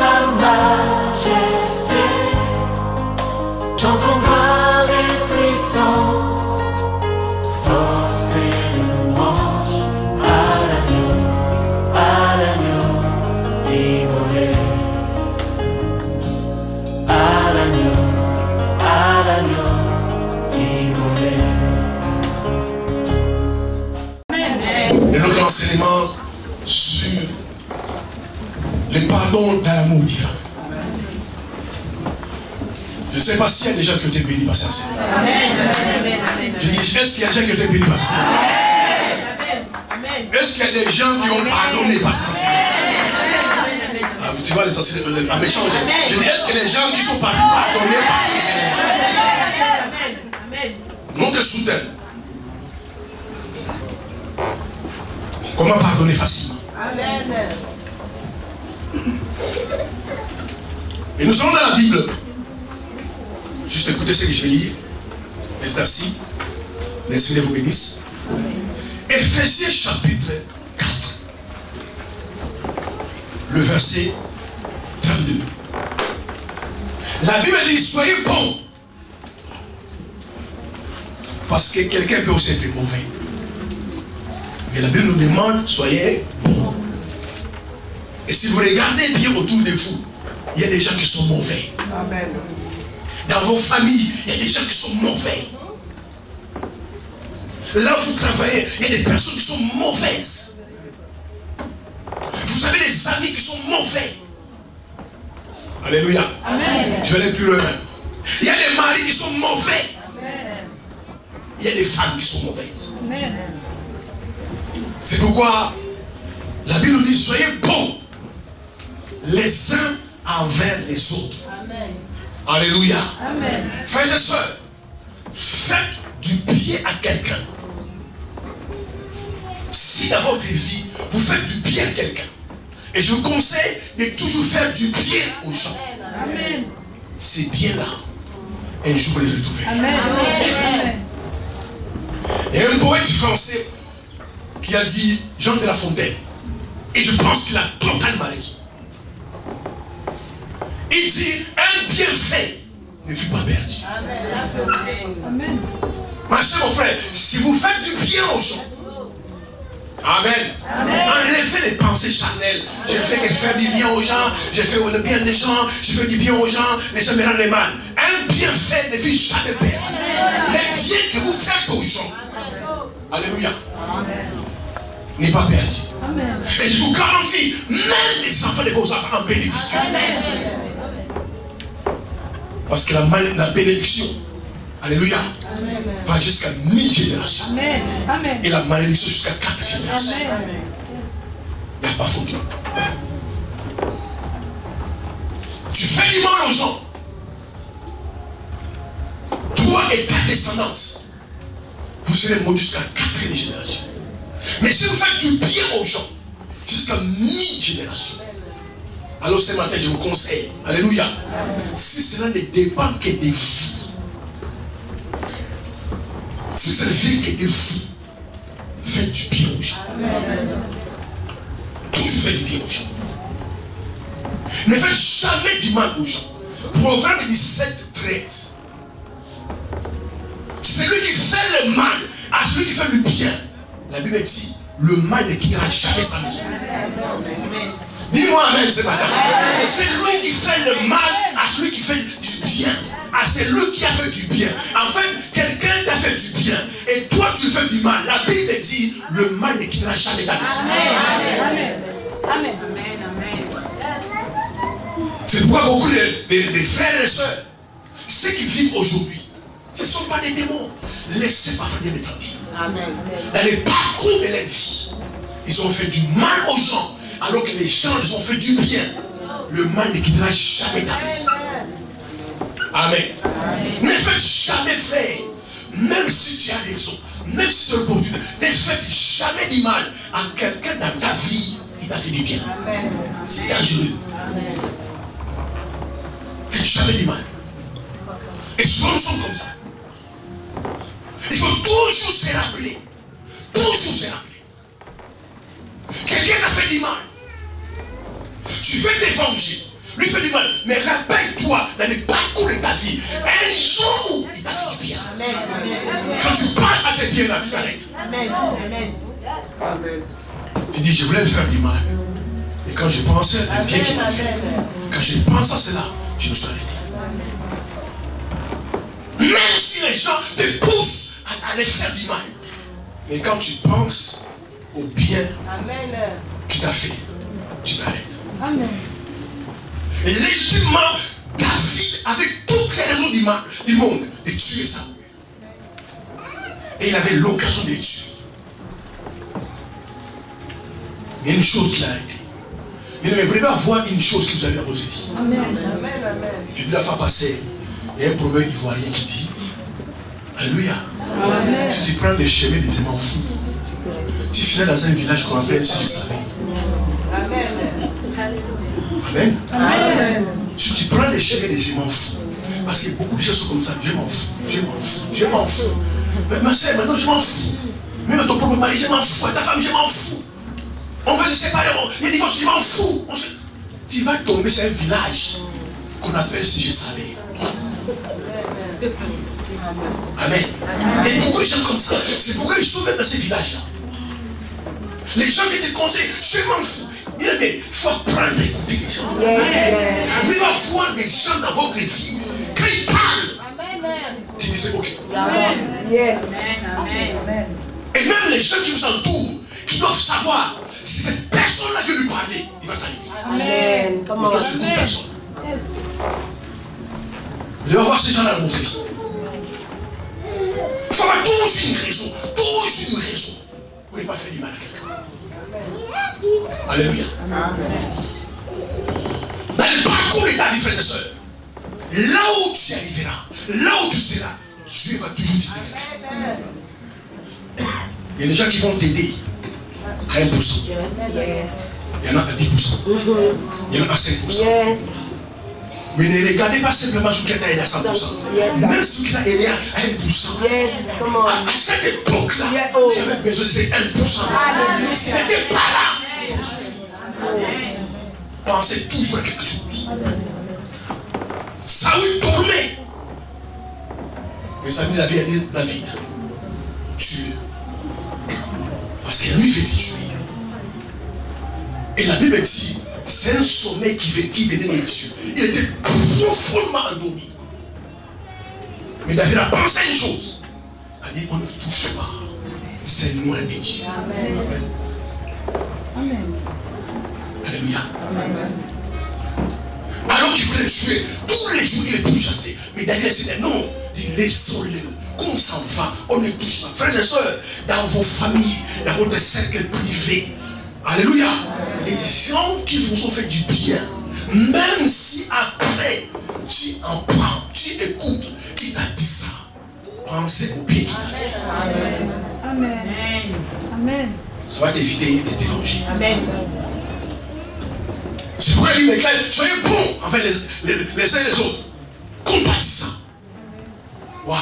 sa majesté. Chantons gloire et puissance, force et louange à l'agneau immolé. À l'agneau immolé. Et notre enseignement sur le pardon dans l'amour divin. Je ne sais pas s'il y a des gens qui ont été bénis par ça. Je dis, est-ce qu'il y a des gens qui ont été bénis par ça? Est-ce qu'il y a des gens qui ont pardonné par ça? Tu vois l'essentiel, la méchante. Je dis, est-ce qu'il y a des gens qui sont partis pardonner par ça? Notre soutien. Comment pardonner facilement? Amen. Et nous sommes dans la Bible. Juste écoutez ce que je vais lire. Restez assis. Laissez-les vous bénisse. Éphésiens chapitre 4. Le verset 32. La Bible dit, soyez bons. Parce que quelqu'un peut aussi être mauvais. Mais la Bible nous demande, soyez bons. Et si vous regardez bien autour de vous, il y a des gens qui sont mauvais. Amen. Dans vos familles, il y a des gens qui sont mauvais. Là où vous travaillez, il y a des personnes qui sont mauvaises. Vous avez des amis qui sont mauvais. Alléluia. Amen. Je vais aller plus loin même. Il y a des maris qui sont mauvais. Amen. Il y a des femmes qui sont mauvaises. Amen. C'est pourquoi la Bible nous dit, soyez bons les uns envers les autres. Amen. Alléluia. Amen. Frères et sœurs, faites du bien à quelqu'un. Si dans votre vie, vous faites du bien à quelqu'un, et je vous conseille de toujours faire du bien aux gens. Amen. Ces biens-là, un jour vous les retrouverez. Amen. Amen. Il y a un poète français qui a dit, Jean de La Fontaine, et je pense qu'il a totalement raison. Il dit, un bienfait ne fut pas perdu. Amen. Ma soeur, mon frère, si vous faites du bien aux gens, Amen. Enlevez les pensées charnelles. Je ne fais que faire du bien aux gens, je fais le bien des gens, je fais du bien aux gens, les gens me rendent le mal. Un bienfait ne fut jamais perdu. Les biens que vous faites aux gens, alléluia, n'est pas perdu. Amen. Et je vous garantis, même les enfants de vos enfants en bénéficient. Parce que la bénédiction, alléluia, va jusqu'à 1000 générations. Amen. Et la malédiction jusqu'à 4 générations. Il n'y a pas photo. Tu fais du mal aux gens. Toi et ta descendance, vous serez morts jusqu'à 4 générations. Mais si vous faites du bien aux gens, jusqu'à 1000 générations. Alors ce matin, je vous conseille, alléluia, si cela ne dépend que de vous, si ça ne vient que de vous, faites du bien aux gens. Toujours faites du bien aux gens. Ne faites jamais du mal aux gens. Proverbe 17, 13. Celui qui fait le mal à celui qui fait le bien, la Bible dit, le mal ne quittera jamais sa maison. Dis-moi amen ce matin. C'est lui qui fait le mal à celui qui fait du bien. Ah, c'est lui qui a fait du bien. En fait, quelqu'un t'a fait du bien et toi tu fais du mal. La Bible dit, le mal ne quittera jamais ta maison. Amen. Amen. Amen. C'est pourquoi beaucoup de frères et sœurs, ceux qui vivent aujourd'hui, ce ne sont pas des démons. Laissez pas faire des tranquilles. Amen. Dans les parcours de leur vie, ils ont fait du mal aux gens, alors que les gens ils ont fait du bien. Le mal ne quittera jamais ta maison. Amen. Amen. Ne faites jamais faire, même si tu as raison, même si tu as l'opportunité, ne faites jamais du mal à quelqu'un dans ta vie qui t'a fait du bien. C'est dangereux. Ne faites jamais du mal. Et souvent nous sommes comme ça. Il faut toujours se rappeler. Toujours se rappeler. Quelqu'un t'a fait du mal. Tu fais t'évangile. lui fait du mal. Mais rappelle-toi, dans le parcours de ta vie, un jour, il t'a fait du bien. Quand tu penses à ces biens-là, tu t'arrêtes. Tu dis, je voulais faire du mal. Et quand je pensais à bien qu'il m'a fait, quand je pense à cela, je me suis arrêté. Même si les gens te poussent à aller faire du mal. Mais quand tu penses au bien qu'il t'a fait, tu t'arrêtes. Amen. Et légitimement, David avait toutes les raisons du monde de tuer Saül. Et il avait l'occasion de le tuer. Il y a une chose qu'il a arrêté. Mais vous devez avoir une chose que vous avez dans votre vie. Amen. Je vais la faire passer. Il y a un proverbe ivoirien qui dit, Alléluia. Amen. Si tu prends le chemin des aimants fous, tu finis dans un village qu'on appelle si tu savais. Amen. Amen. Si tu prends le chemin des aimants fous, parce que beaucoup de gens sont comme ça, je m'en fous, je m'en fous. Mais ma soeur, maintenant je m'en fous. Même ton propre mari, je m'en fous. Et ta femme, je m'en fous. On va se séparer, il y a des divorces, je m'en fous. Tu vas tomber sur un village qu'on appelle si je savais. Amen. Et beaucoup de gens comme ça, c'est pourquoi ils sont même dans ces villages-là. Les gens qui te conseillent, je m'en fous. Il faut apprendre à écouter les gens. Vous allez avoir des gens dans votre vie, quand ils parlent, tu dis c'est ok. Yes. Et même les gens qui vous entourent, qui doivent savoir, si cette personne-là qui lui parler, il va s'arrêter. Amen. Mais toi, tu n'écoutes personne. Vous devez avoir ces gens-là dans votre vie. Il faut avoir toujours une raison. Toujours une raison. Vous n'avez pas fait du mal à quelqu'un. Alléluia. Dans le parcours de ta vie, frères et sœurs, là où tu arriveras, là où tu seras, Dieu va toujours t'aider. Il y a des gens qui vont t'aider à 1%. Il y en a à 10%. Il y en a à 5%. Mais ne regardez pas simplement ce qui t'a aidé à 100%. Même ce qui t'a aidé à 1%. À cette époque-là, tu avais besoin de ces 1%. Si tu n'étais pas là, tu ne souffrais. Pensez toujours à quelque chose. Saül dormait. Mais Samuel avait dit David, tue. Parce que lui veut te tuer. Et la Bible dit, c'est un sommeil qui venait de Dieu. Il était profondément endormi. Mais David a pensé à une chose. Il a dit, on ne touche pas. C'est loin de Dieu. Amen. Alléluia. Alors qu'il voulait tuer, tous les jours il est pourchassé. Mais David a dit, non, dit, laissons-le. Qu'on s'en va, on ne touche pas. Frères et sœurs, dans vos familles, dans votre cercle privé, alléluia, les gens qui vous ont fait du bien, même si après tu en prends, tu écoutes qui t'a dit ça, pensez au bien qu'il t'a fait. Amen. Amen. Amen. Ça va t'éviter de déranger. Amen. C'est pourquoi il dit, soyez bons envers les uns et les autres, compatissants. Waouh.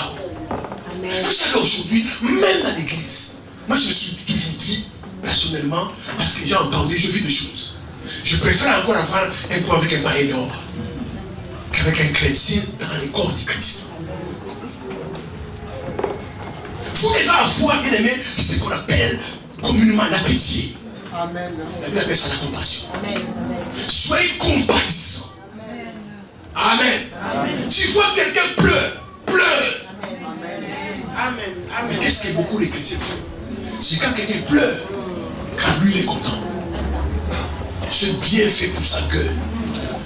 Vous savez aujourd'hui, même dans l'église, moi je me suis toujours dit, personnellement, parce que j'ai entendu, je vis des choses. Je préfère encore avoir un corps avec un païen dehors qu'avec un chrétien dans le corps du Christ. Vous devez avoir, bien aimé, ce qu'on appelle communément la pitié. Amen. La Bible appelle ça la compassion. Amen. Soyez compatissants. Amen. Tu vois quelqu'un pleure. Mais qu'est-ce que beaucoup les chrétiens font? C'est quand quelqu'un pleure, quand lui il est content. Ce bien fait pour sa gueule.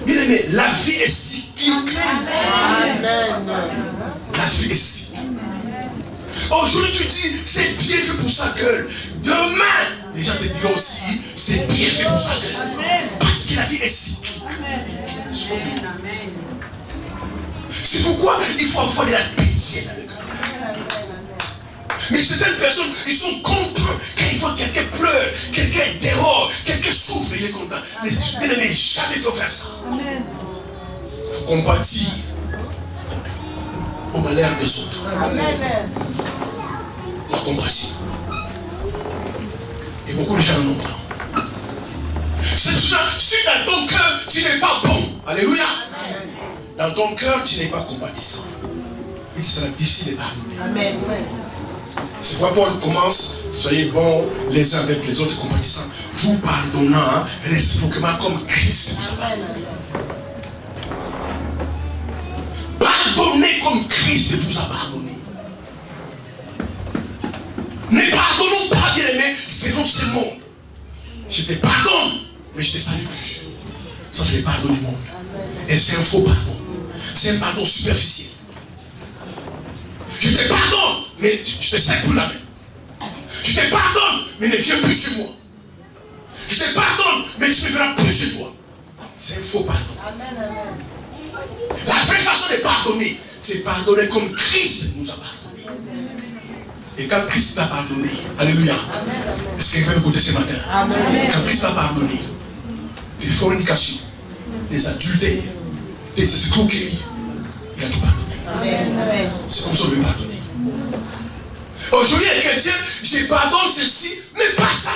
Bien aimé, la vie est cyclique. Amen. La vie est cyclique. Aujourd'hui tu dis c'est bien fait pour sa gueule. Demain, les gens te diront aussi c'est bien fait pour sa gueule. Parce que la vie est cyclique. C'est pourquoi il faut avoir de la pitié dans le cœur. Mais certaines personnes, ils sont contents quand ils voient quelqu'un pleure, quelqu'un dehors, quelqu'un souffre, il est content. Mais jamais il faut faire ça. Il faut compatir au malheur des autres. La compassion. Et beaucoup de gens n'en ont pas. C'est ça, si dans ton cœur, tu n'es pas bon, Alléluia. Dans ton cœur, tu n'es pas compatissant. Il sera difficile de pardonner. Amen. C'est pourquoi Paul commence, soyez bons les uns avec les autres compatissants, vous pardonnant réciproquement comme Christ vous a pardonné. Pardonnez comme Christ vous a pardonné. Ne pardonnons pas, bien aimé, selon ce monde. Je te pardonne, mais je ne te salue plus. Ça, c'est le pardon du monde. Et c'est un faux pardon. C'est un pardon superficiel. Je te pardonne, mais je te serre plus la main. Je te pardonne, mais ne viens plus chez moi. Je te pardonne, mais tu ne viendras plus chez toi. C'est un faux pardon. La vraie façon de pardonner, c'est pardonner comme Christ nous a pardonné. Et quand Christ t'a pardonné, alléluia, est-ce qu'il peut m'écouter ce matin? Amen. Quand Christ t'a pardonné, des fornications, des adultères, des escroqueries, il a tout pardonné. Amen. C'est comme ça qu'on veut pardonner. Aujourd'hui, les chrétiens, je pardonne ceci, mais pas ça.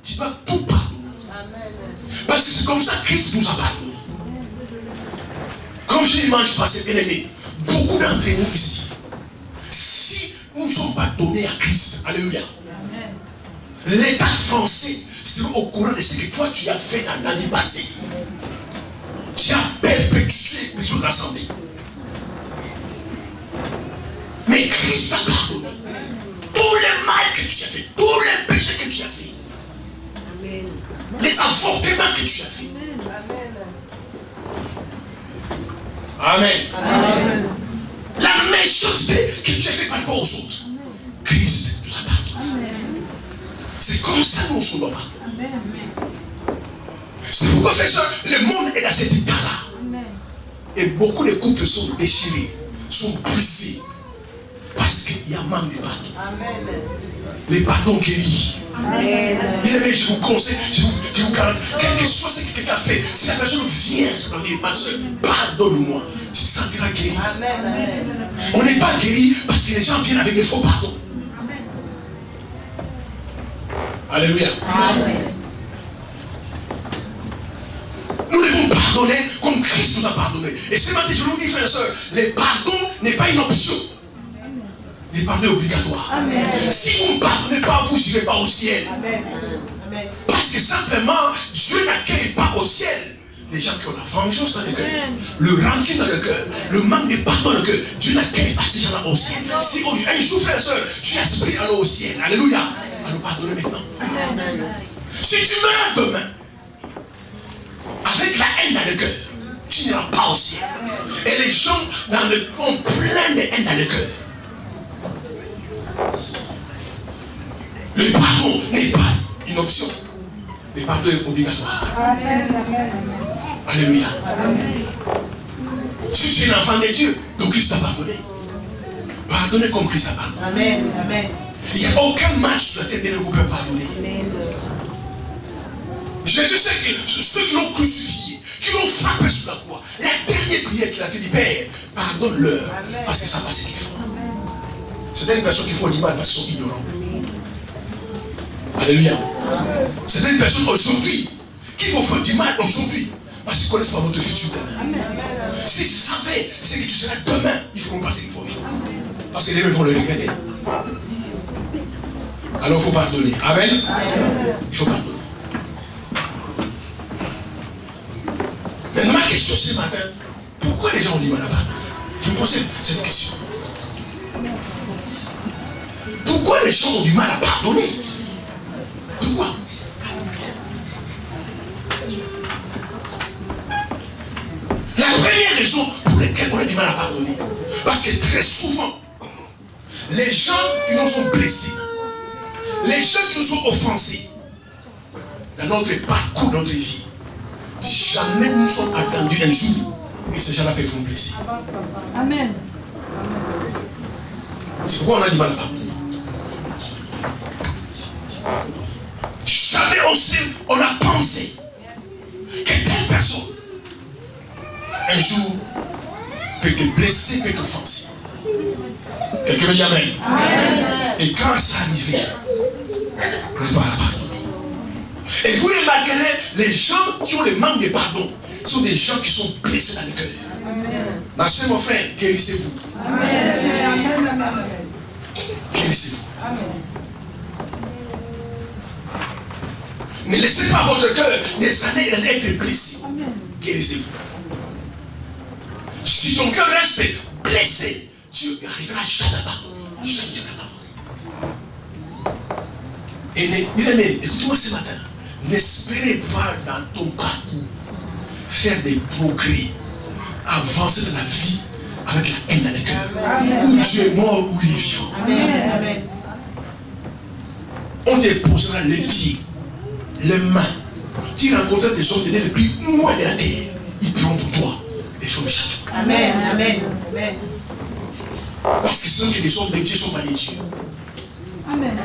Tu vas tout pardonner. Parce que c'est comme ça que Christ nous a pardonné. Comme je l'ai dimanche passé, bien aimé, beaucoup d'entre nous ici, si nous ne sommes pas donnés à Christ, alléluia, l'État français sera au courant de ce que toi tu as fait dans l'année passée. Tu as perpétué les prison d'assemblée. Mais Christ t'a pardonné. Tous les mal que tu as fait, tous les péchés que tu as fait, les avortements que tu as fait. Amen. Amen. La méchanceté que tu as fait par rapport aux autres. Christ nous a pardonné. C'est comme ça que nous sommes pardonnés. C'est pourquoi, frère, le monde est dans cet état-là. Et beaucoup de couples sont déchirés, sont brisés. Parce qu'il y a manque de pardon. Les pardons guéris. Bien aimé, je vous conseille, je vous garantis, quel que soit ce que quelqu'un fait, si la personne vient, ça veut dire, ma soeur, pardonne-moi, tu te sentiras guéri. On n'est pas guéri parce que les gens viennent avec des faux pardons. Alléluia. Nous devons pardonner comme Christ nous a pardonné. Et ce matin, je vous dis, frères et sœurs, le pardon n'est pas une option. Le pardon est obligatoire. Amen. Si vous ne pardonnez pas, vous n'irez pas au ciel. Amen. Parce que simplement, Dieu n'accueille pas au ciel les gens qui ont la vengeance dans le cœur, le rancune dans le cœur, le manque de pardon dans le cœur. Dieu n'accueille pas ces gens-là au ciel. Si un jour, frère et soeur, tu aspires à aller au ciel, alléluia, à nous pardonner maintenant. Amen. Si tu meurs demain, avec la haine dans le cœur, tu n'iras pas au ciel. Et les gens ont plein de haine dans le cœur. Le pardon n'est pas une option. Le pardon est obligatoire. Amen. Alléluia. Amen. Si tu es l'enfant de Dieu, donc Christ t'a pardonné. Pardonnez comme Christ a pardonné. Amen. Il n'y a aucun mal sur la tête de nous qui peut pardonner. Amen. Jésus sait que ceux qui l'ont crucifié, qui l'ont frappé sur la croix, la dernière prière qu'il a fait, dit Père, pardonne-leur, parce que ça passe ce qu'ils font. Certaines personnes qui font du mal parce qu'ils sont ignorants. Alléluia. Certaines personnes aujourd'hui qui vont faire du mal aujourd'hui parce qu'ils ne connaissent pas votre futur demain. S'ils savaient ce que tu seras demain, ils ne feront pas ce qu'ils font aujourd'hui. Parce que les mêmes vont le regretter. Alors il faut pardonner. Amen. Il faut pardonner. Maintenant ma question ce matin, pourquoi les gens ont du mal à pardonner? Je me pose cette question. Pourquoi les gens ont du mal à pardonner? Pourquoi? La première raison pour laquelle on a du mal à pardonner, parce que très souvent, les gens qui nous ont blessés, les gens qui nous ont offensés, dans notre parcours, dans notre vie, jamais nous sommes attendus un jour que ces gens-là peuvent nous blesser. Amen. C'est pourquoi on a du mal à pardonner. Jamais aussi on a pensé que telle personne un jour peut te blesser, peut t'offenser. Quelqu'un me dit Amen. Amen. Et quand ça arrive, on va la pardonner. Et vous remarquerez, les gens qui ont le manque de pardon, Ce sont des gens qui sont blessés dans le cœur. Ma soeur, mon frère, guérissez-vous. Guérissez-vous. Ne laissez pas votre cœur des années être blessé. Guérissez-vous. Si ton cœur reste blessé, tu n'arriveras jamais à pardonner. Jamais à pardonner. Et bien aimé, écoutez-moi ce matin. N'espérez pas dans ton parcours faire des progrès, avancer dans la vie avec la haine dans le cœur. Ou tu es mort ou il est vivant. Amen. On te posera les pieds, les mains. Tu rencontreras des hommes les plus loin de la terre. Ils prendront pour toi. Les choses changent. Amen. Amen. Amen. Parce que ce sont que des hommes de Dieu sont pas des dieux. Amen.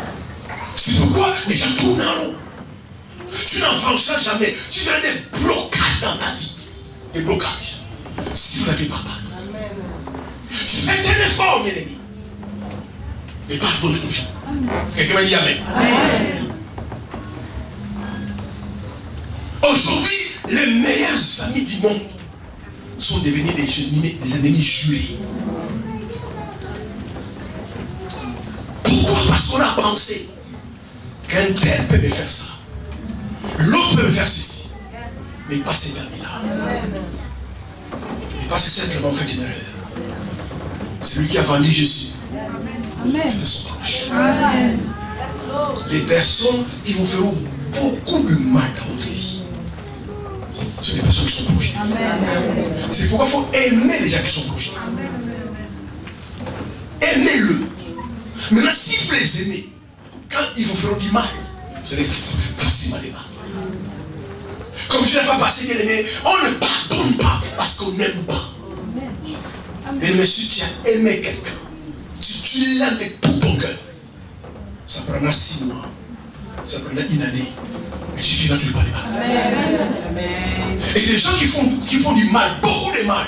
C'est pourquoi les gens tournent en rond. Tu n'avanceras jamais. Tu verras des blocages dans ta vie. Des blocages. Si vous n'avez pas pardonné. Faites un effort, bien aimé. Et pardonnez aux gens. Quelqu'un m'a dit Amen. Amen. Aujourd'hui, les meilleurs amis du monde sont devenus des ennemis jurés. Pourquoi? Parce qu'on a pensé qu'un tel peut me faire ça. L'autre peut me faire ceci. Mais pas cet ami-là. Et pas simplement fait une erreur. C'est lui qui a vendu Jésus. C'est de son proche. Amen. Les personnes qui vous feront beaucoup de mal dans votre vie, ce sont des personnes qui sont proches de vous. C'est pourquoi il faut aimer les gens qui sont proches de vous. Aimez-le. Maintenant, si vous les aimez, quand ils vous feront du mal, vous allez facilement les pardonner. Comme je l'ai fait passer, bien aimé, on ne pardonne pas parce qu'on n'aime pas. Mais si tu as aimé quelqu'un, si tu l'aimes de tout ton cœur, ça prendra 6 mois, ça prendra 1 année, mais tu finiras toujours par les pardonner. Et les gens qui font du mal, beaucoup de mal,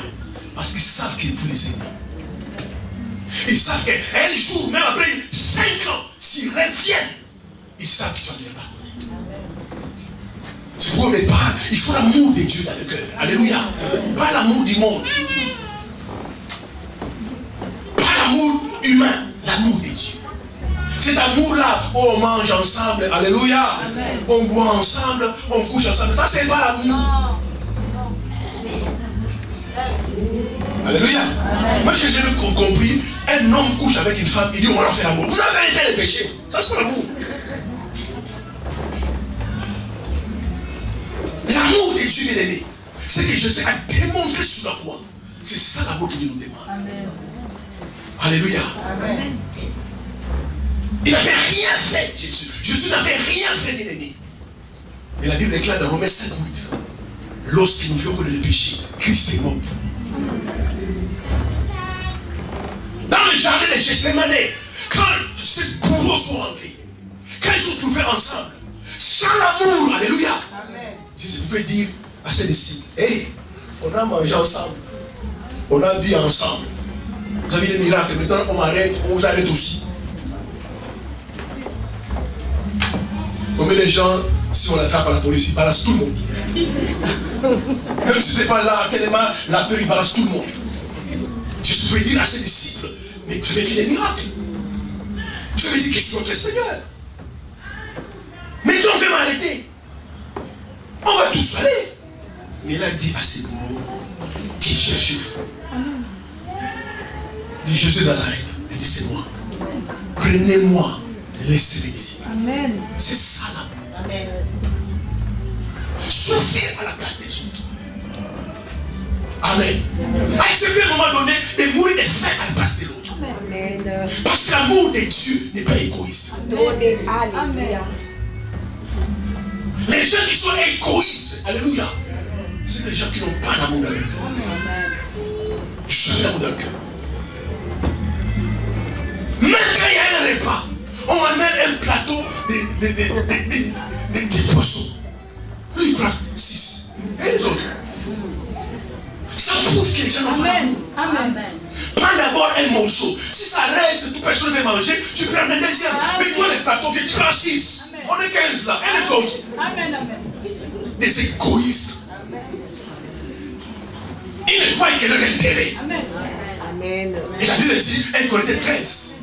parce qu'ils savent que vous les aimez. Ils savent qu'un jour, même après 5 ans, s'ils reviennent, ils savent que tu vas les pardonner. C'est pourquoi au départ, il faut l'amour de Dieu dans le cœur. Alléluia. Pas l'amour du monde. Pas l'amour humain, l'amour de Dieu. Cet amour-là, on mange ensemble, alléluia. Amen. On boit ensemble, on couche ensemble. Ça, c'est pas l'amour. Alléluia. Amen. Moi, j'ai jamais compris, un homme couche avec une femme, il dit on va faire l'amour. Vous avez fait le péché. Ça, c'est l'amour. L'amour de Dieu, bien aimé, c'est que Jésus a démontré sur la croix. C'est ça l'amour que Dieu nous demande. Amen. Alléluia. Amen. Il n'avait rien fait, Jésus. Jésus n'avait rien fait, bien aimé. Mais la Bible déclare dans Romains 5:8, lorsqu'il nous fait encore le péché, Christ est mort pour nous. Dans le jardin de Gethsémane, quand ces bourreaux sont rentrés, quand ils sont trouvés ensemble, sans l'amour, alléluia. Amen. Jésus pouvait dire à ses disciples, hey, on a mangé ensemble, on a bu ensemble. Vous avez des miracles, maintenant on m'arrête, on vous arrête aussi. Combien de gens, si on l'attrape à la police, ils balancent tout le monde. Même si ce n'est pas là, tellement la peur, ils balancent tout le monde. Jésus pouvait dire à ses disciples, mais vous avez fait des miracles. Vous avez dit que je suis votre Seigneur. Maintenant, on va m'arrêter. On va tous aller. Mais il a dit à ses bourreaux, qui cherchez-vous? Il dit Jésus Nazareth. Il dit c'est moi. Prenez-moi, laissez-les ici. Amen. C'est ça l'amour. Amen. Souffrir à la place des autres. Amen. Accepter à un moment donné de mourir de faim à la place de l'autre. Amen. Parce que l'amour de Dieu n'est pas égoïste. Amen. Les gens qui sont égoïstes, alléluia, c'est des gens qui n'ont pas l'amour dans leur cœur. Jamais l'amour dans leur cœur. Même quand il y a un repas, on amène un plateau de 10 poissons. Lui, il prend 6. Et les autres. Ça prouve que les gens n'ont pas l'amour. Amen. Prends d'abord un morceau. Si ça reste, toute personne veut manger, tu prends un deuxième. Mais toi, le plateau, tu prends 6. On est 15 là. Et les autres. Amen. Des égoïstes. Une fois qu'elle a l'intérêt. Amen. Amen. Et la Bible dit, 1 Corinthiens 13.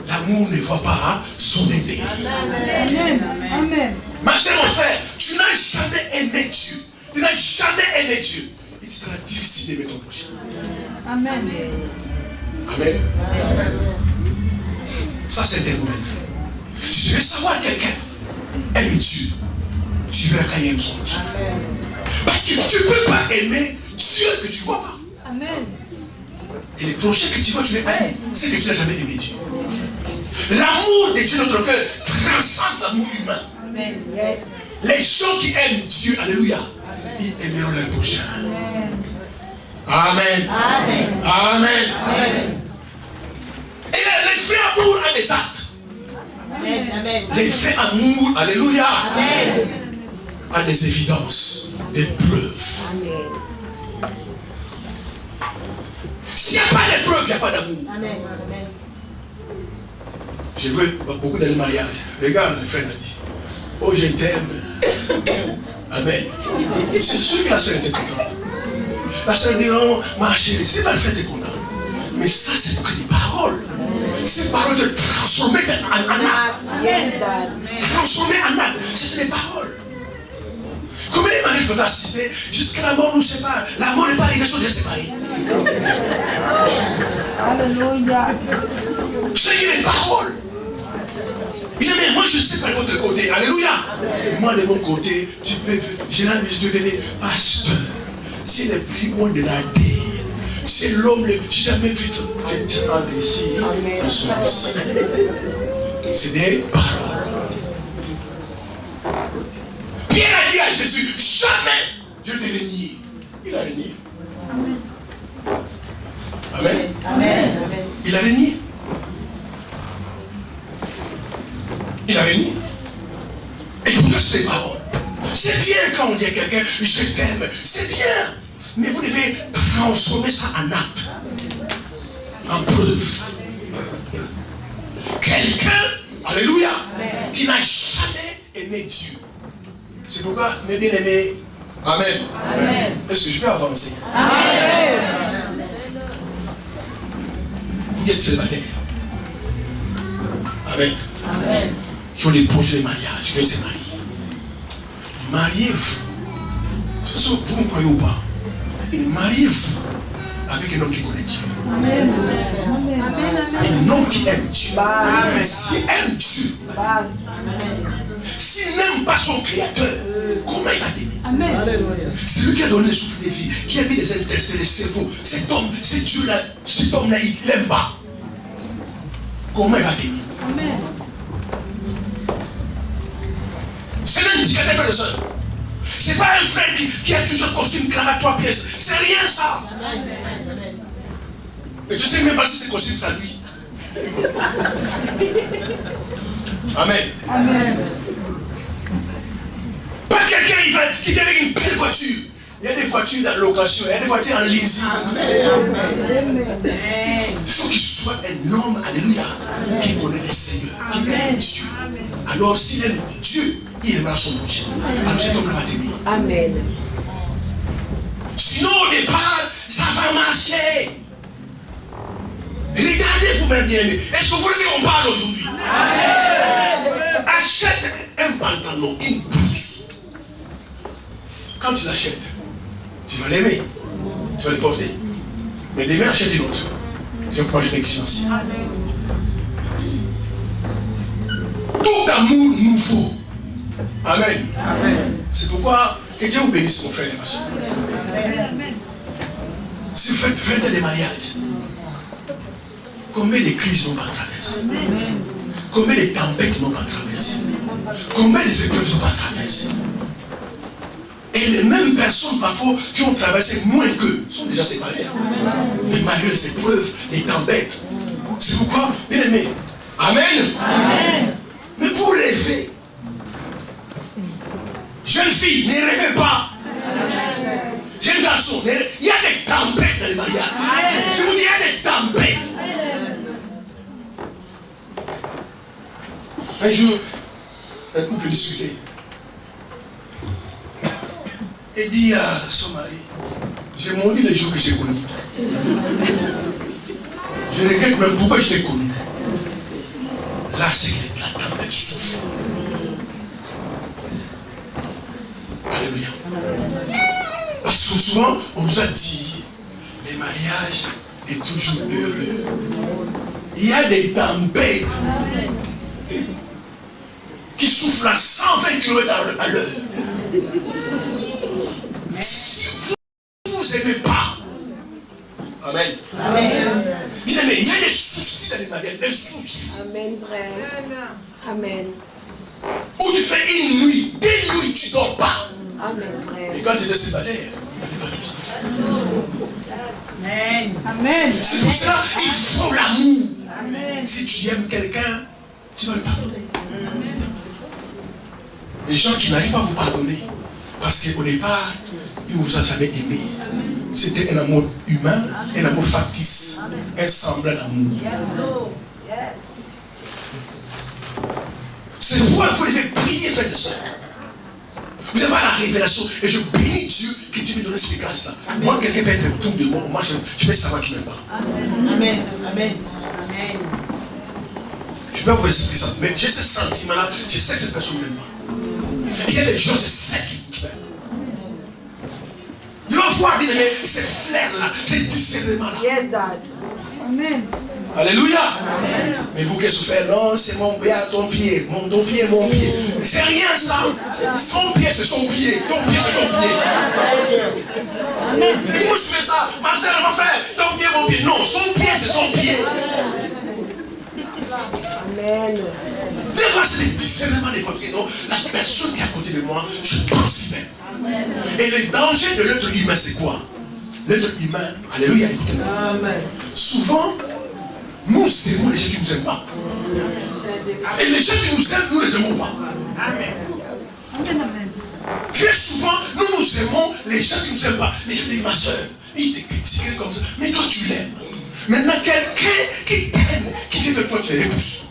L'amour ne voit pas son intérêt. Amen. Amen. Ma chère, mon frère, tu n'as jamais aimé Dieu. Tu n'as jamais aimé Dieu. Il sera difficile d'aimer ton prochain. Amen. Amen. Ça, c'est un thermomètre. Si tu veux savoir quelqu'un aime Dieu, tu verras quand il aime son prochain. Parce que tu ne peux pas aimer Dieu que tu ne vois pas. Amen. Et les prochains que tu vois, tu ne pas aimer. C'est que tu n'as jamais aimé Dieu. L'amour de Dieu dans notre cœur transcende l'amour humain. Amen. Yes. Les gens qui aiment Dieu, alléluia, ils aimeront leur prochain. Amen. Amen. Amen. Amen. Et les vrais amours ont des actes. Amen. Amen. Les vrais amours, alléluia, Amen. ont des évidences, des preuves. Amen. S'il n'y a pas de preuves, il n'y a pas d'amour. Amen. Je veux beaucoup dans le mariage. Regarde, le frère a dit, oh je t'aime. Amen. C'est sûr que la soeur était contente. La soeur dit, oh ma chérie, c'est pas le fait d'être content. Mais ça, c'est que des paroles. Ces paroles de transformer en acte. Yes, Dad. Transformer en acte. C'est des paroles. Combien de maris faut assister jusqu'à la mort nous sépare. La mort n'est pas arrivée sur Dieu séparé. Alléluia. C'est des paroles. Bien, mais moi je ne sais pas de votre côté. Alléluia. Moi de mon côté, tu peux, j'ai l'envie de devenir pasteur. C'est le plus loin de la terre. C'est l'homme le jamais vu. Je rentre ici, ce soir ici. C'est des paroles. Pierre a dit à Jésus, jamais Dieu ne renie. Il a renié. Amen. Amen. Il a renié. Il a renié. Et pourtant c'est des paroles. C'est bien quand on dit à quelqu'un, je t'aime. C'est bien. Mais vous devez transformer ça en acte. En preuve. Quelqu'un, alléluia, qui n'a jamais aimé Dieu. C'est pourquoi, mes bien-aimés, amen. Amen. Est-ce que je peux avancer? Amen. Vous êtes célibataires. Amen. Amen. Qui ont des projets de mariage, qui se marient. Mariez-vous. De toute façon, vous me croyez ou pas. Et mariez-vous avec un homme qui connaît Dieu. Amen. Amen. Un homme qui aime Dieu. Amen. S'il aime Dieu, s'il n'aime pas son créateur, comment il va t'aimer? Amen. C'est lui qui a donné le souffle de vie, qui a mis des intestins, les cerveaux. Cet homme, c'est Dieu-là, cet homme-là, il ne l'aime pas. Comment il va t'aimer? Amen. C'est l'indicateur, frère et soeur. C'est pas un frère qui a toujours costume, cravate, 3 pièces. C'est rien ça. Et tu sais même pas si c'est costume, ça lui. Amen. Amen. Pas quelqu'un qui vient avec une belle voiture. Il y a des voitures dans la location, il y a des voitures en leasing. Il faut qu'il soit un homme, alléluia, qui connaît le Seigneur, qui aime Dieu. Alors s'il aime Dieu, il aimera son prochain. Alors cet homme-là va t'aimer. Amen. Sinon au départ, ça va marcher. Regardez vous-même bien aimé. Est-ce que vous voulez qu'on parle aujourd'hui? Achète un pantalon, une blouse. Quand tu l'achètes, tu vas l'aimer. Tu vas le porter. Mais demain, achète une autre. C'est pourquoi je n'ai ainsi. Tout amour nouveau. Amen. C'est pourquoi que Dieu vous bénisse, mon frère et ma soeur. Si vous faites des mariages, combien de crises n'ont pas traversé? Combien de tempêtes n'ont pas traversé? Combien de épreuves n'ont pas traversé? Et les mêmes personnes parfois qui ont traversé moins qu'eux sont déjà séparées. Mais malgré les épreuves, les tempêtes. C'est pourquoi, bien aimé, amen. Mais vous rêvez. Jeune fille, ne rêvez pas. Jeune garçon, il y a des tempêtes dans les mariages. Je vous dis, il y a des tempêtes. Un jour, un couple discutait. Et dit à son mari, J'ai maudit les gens que j'ai connus. Je regrette même pourquoi je t'ai connu. Là, c'est que la tempête souffle. Alléluia. Parce que souvent, on nous a dit, les mariages est toujours heureux. Il y a des tempêtes qui soufflent à 120 km à l'heure. Si vous n'aimez pas, amen. Amen. Bien aimé, il y a des soucis dans les mariages, des soucis. Amen, frère. Amen. Où tu fais une nuit, 2 nuits, tu ne dors pas. Amen, frère. Et quand tu es célibataire, il n'y avait pas tout ça. Amen. Amen. C'est pour cela il faut l'amour. Amen. Si tu aimes quelqu'un, tu vas le pardonner. Les gens qui n'arrivent pas à vous pardonner, parce qu'au départ, il ne vous a jamais aimé. C'était un amour humain, un amour factice, un semblant d'amour. C'est pourquoi vous devez prier, frères et sœurs. Vous avez la révélation et je bénis Dieu que Dieu me donne cette grâce-là. Moi, quelqu'un peut être autour de moi, moi je vais savoir qu'il ne m'aime pas. Amen. Amen. Amen. Je peux vous expliquer ça, mais j'ai ce sentiment-là, je sais que cette personne ne m'aime pas. Il y a des gens, je sais qui m'aiment. Vous devez voir, bien aimé, ces flairs-là, ces discernements-là. Yes, Dad. Amen. Alléluia. Mais vous, qu'est-ce que vous faites? Non, c'est mon pied, ton pied. Ton pied, mon pied. C'est rien ça. Son pied, c'est son pied. Ton pied, c'est ton pied. Et vous suivez ça. Ma soeur, ma frère, ton pied, mon pied. Non, son pied, c'est son pied. Amen. Des fois, c'est des discernements des pensées. Non, la personne qui est à côté de moi, je pense y même. Et le danger de l'être humain, c'est quoi? L'être humain, alléluia, écoutez-moi. Souvent, nous aimons les gens qui ne nous aiment pas. Et les gens qui nous aiment, nous ne les aimons pas. Très souvent, nous aimons les gens qui ne nous aiment pas. Les gens disent, ma soeur, il te critique comme ça. Mais toi, tu l'aimes. Maintenant, quelqu'un qui t'aime, qui vit avec toi, tu les repousses.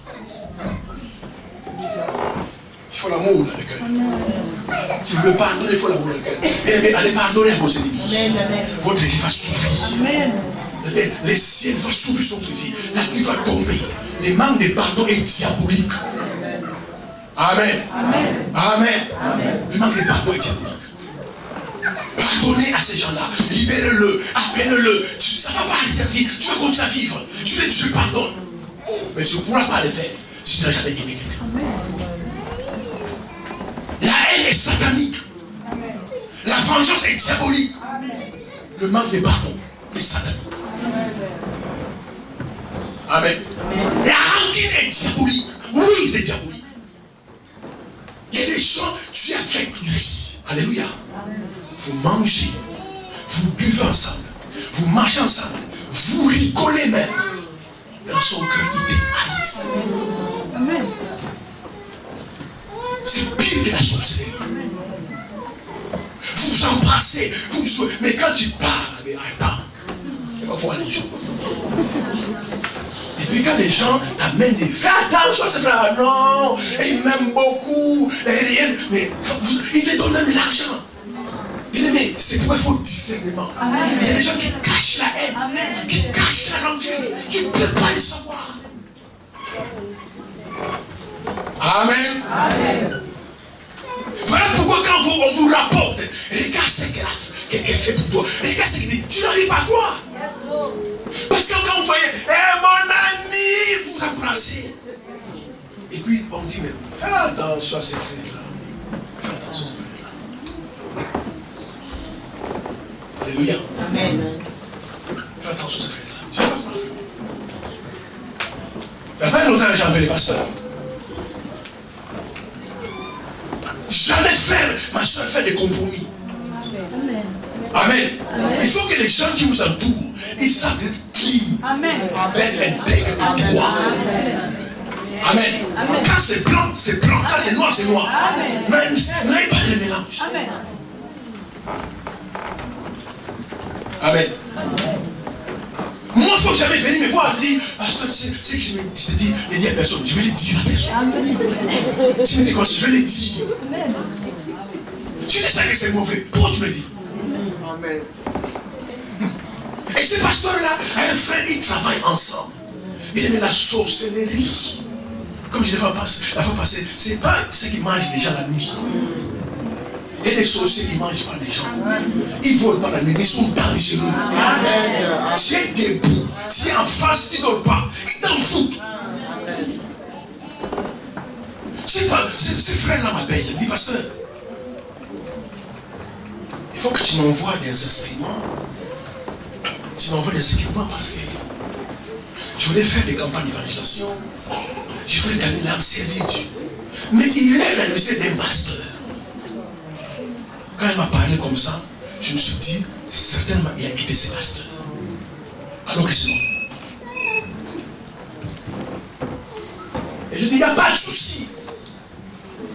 Il faut l'amour dans le cœur. Si vous voulez pardonner, il faut l'amour dans le cœur. Mais allez pardonner à vos ennemis. Votre vie va souffrir. Amen. Les ciels vont s'ouvrir sur votre vie. La pluie va tomber. Le manque de pardon est diabolique. Amen. Amen. Le manque de pardon est diabolique. Pardonnez à ces gens-là. Libérez-le. Appelle-le. Ça ne va pas aller ta vie. Tu vas continuer à vivre. Tu dis je pardonne. Mais tu ne pourras pas le faire si tu n'as jamais aimé quelqu'un. La haine est satanique. La vengeance est diabolique. Le manque de pardon est satanique. Amen. La rancune est diabolique. Oui, c'est diabolique. Il y a des gens, tu es avec lui. Alléluia. Vous mangez, vous buvez ensemble, vous marchez ensemble, vous rigolez même. Dans son cœur, il te haïsse. Amen. C'est pire que la sorcellerie. Vous vous embrassez, vous jouez. Mais quand tu parles, mais attends, il va voir les gens. Et puis quand les gens t'amènent des... Fais attention à ce frère. Non, il m'aime beaucoup. Mais il te donne même l'argent. Mais c'est pourquoi il faut discernement. Il y a des gens qui cachent la haine, qui cachent la rancune. Tu ne peux pas le savoir. Amen. Voilà pourquoi quand on vous rapporte, regarde ce qu'elle fait pour toi. Regarde ce qu'elle dit. Tu n'arrives pas à quoi? Parce que quand vous voyez, mon ami, vous embrassez. Et puis on dit, mais fais attention à ces frères-là. Fais attention à ces frères-là. Alléluia. Amen. Fais attention à ces frères-là. Tu sais pas quoi? Il n'y a pas longtemps que j'ai appelé les pasteurs. Jamais faire, ma soeur, faire des compromis. Amen. Il faut que les gens qui vous entourent, ils savent être clean, d'être intègres et droits. Amen. Quand c'est blanc, c'est blanc. Quand c'est noir, c'est noir. N'ayez pas les mélanges. Amen. Moi, il ne faut jamais venir me voir et dire, parce que tu sais que je te dis, les dire à personne, je vais les dire à personne. Tu me dis quoi? Je vais les dire. Tu sais ça que c'est mauvais. Pourquoi tu me dis? Amen. Et ce pasteur-là a un frère, ils travaillent ensemble. Il aimait la sorcellerie. Comme je l'ai fait la fois passée, ce n'est pas ceux qui mangent déjà la nuit. Il y a des sorciers qui ne mangent pas les gens. Ils ne volent pas la nuit, ils sont dangereux. Tu es debout, tu es en face, tu ne dors pas. Ils t'en foutent. Ce frère-là m'appelle, il dit pasteur, il faut que tu m'envoies des instruments. Tu m'envoies des équipements parce que je voulais faire des campagnes d'évangélisation. Je voulais gagner l'âme, servir Dieu. Mais il est dans le ministère d'un pasteur. Quand il m'a parlé comme ça, je me suis dit, certainement il a quitté ses pasteurs. Alors que c'est bon. Et je dis, il n'y a pas de souci.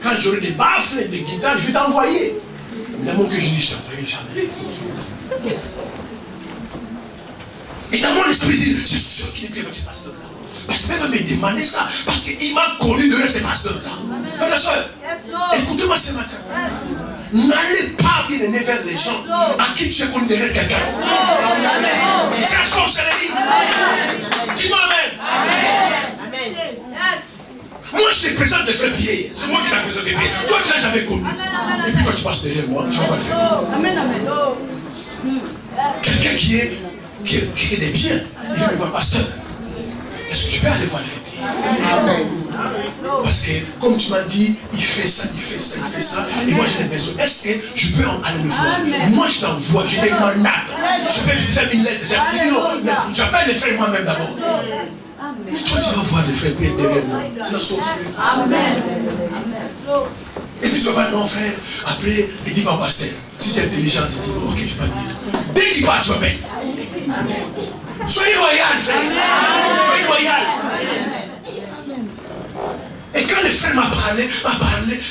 Quand j'aurai des baffles, des guitares, je vais t'envoyer. Évidemment que je dis, je ne t'envoyerai jamais. Et dans mon esprit, je suis sûr qu'il est avec ces pasteurs-là. Parce qu'il va me demander ça. Parce qu'il m'a connu de ces pasteurs-là. Frères et sœurs, écoutez-moi ce matin. N'allez pas bien aimer vers les gens à qui tu es connu derrière quelqu'un. C'est la sorcellerie. Dis-moi amen. Moi je te présente les frères Pierre. C'est moi qui t'ai présenté Pierre. Toi tu ne l'as jamais connu. Et puis toi tu passes derrière moi. Tu vas pas le faire. Quelqu'un qui est des biens. Il veut me voir pasteur. Est-ce que je peux aller voir les frères Pierre? Parce que, comme tu m'as dit, il fait ça, il fait ça, il fait ça. Et moi, j'ai des besoins. Est-ce que je peux aller le voir? Moi, je t'envoie, j'ai des mandates. Je peux faire une lettre. J'appelle les frères moi-même d'abord. Mais toi, tu vas voir les frères qui sont derrière moi. C'est la sorcellerie. Et puis tu vas voir, non, frère. Après, il dit pas au pasteur. Si tu es intelligent, tu dis, ok, je ne vais pas dire. Dès qu'il part, tu m'appelles. Soyez loyal, frère. Soyez loyal. Et quand le frère m'a parlé,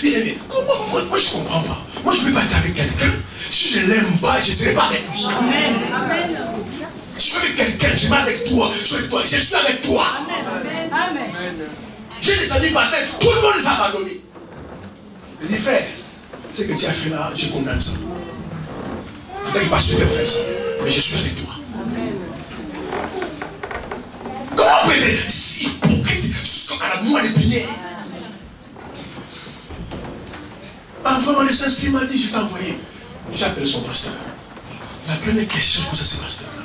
il a dit, comment, moi je ne comprends pas. Moi je ne peux pas être avec quelqu'un. Si je ne l'aime pas, je ne serai pas avec lui. Amen. Si je suis avec quelqu'un, je vais avec toi. Je suis avec toi. Amen. J'ai des amis passés, tout le monde les a abandonnés. Je dis, frère, ce que tu as fait là, je condamne ça. En tant que pasteur, je peux faire ça. Mais je suis avec toi. Comment on peut être si hypocrite jusqu'à la moelle épinière? Envoie-moi les instruments, il m'a dit, je t'ai envoyé. J'ai appelé son pasteur. La première question, je pose à ce pasteur-là.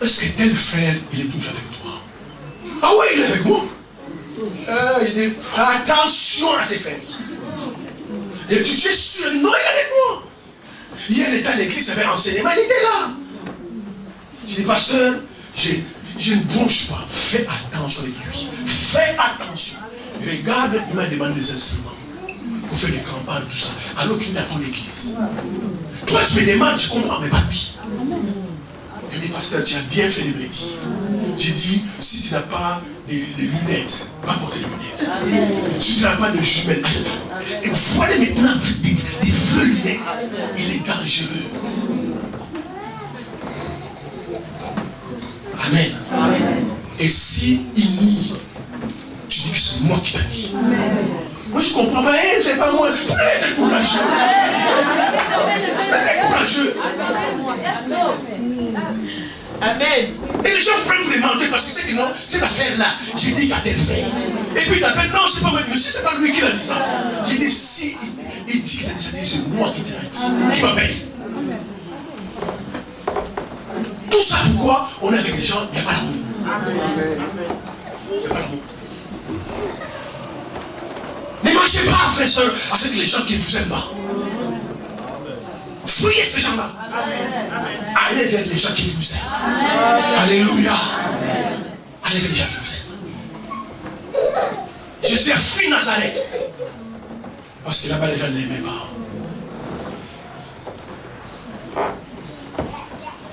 Est-ce que tel frère, il est toujours avec toi? Ah oui, il est avec moi. Il dit, fais attention à ses frères. Et tu es sûr? Non, il est avec moi. Hier, il était à l'église, il avait enseignement, il était là. Je dis, pasteur, je ne bronche pas. Fais attention avec lui. Fais attention. Regarde, il m'a demandé des instruments pour faire des campagnes, tout ça, alors qu'il est dans l'église. Toi, tu me demandes, je comprends, mais pas lui. Il me dit, pasteur, tu as bien fait de me le dire. J'ai dit, si tu n'as pas des lunettes, va porter les lunettes. Si tu n'as pas de jumelles, et voilà maintenant des vraies lunettes. Il est dangereux. Amen. Et si il nie, tu dis que c'est moi qui t'ai dit. Moi je ne comprends pas, c'est pas moi. Vous devez être courageux. Être courageux. Amen. Et les gens prennent pour les mentir parce que c'est que non, cette affaire-là, j'ai dit qu'à tel frère. Et puis il t'appelle, non, c'est pas moi, monsieur, c'est pas lui qui l'a dit ça. J'ai dit, si il dit qu'il a dit ça, c'est moi qui t'ai dit. Qui m'appelle. Tout ça pourquoi on est avec les gens, il n'y a pas l'amour. Il n'y a pas l'amour. Ne marchez pas, frères et sœurs, avec les gens qui ne vous aiment pas. Fuyez ces gens-là. Allez vers les gens qui vous aiment. Alléluia. Allez vers les gens qui vous aiment. Je suis à Fille Nazareth. Parce que là-bas, les gens ne l'aimaient pas.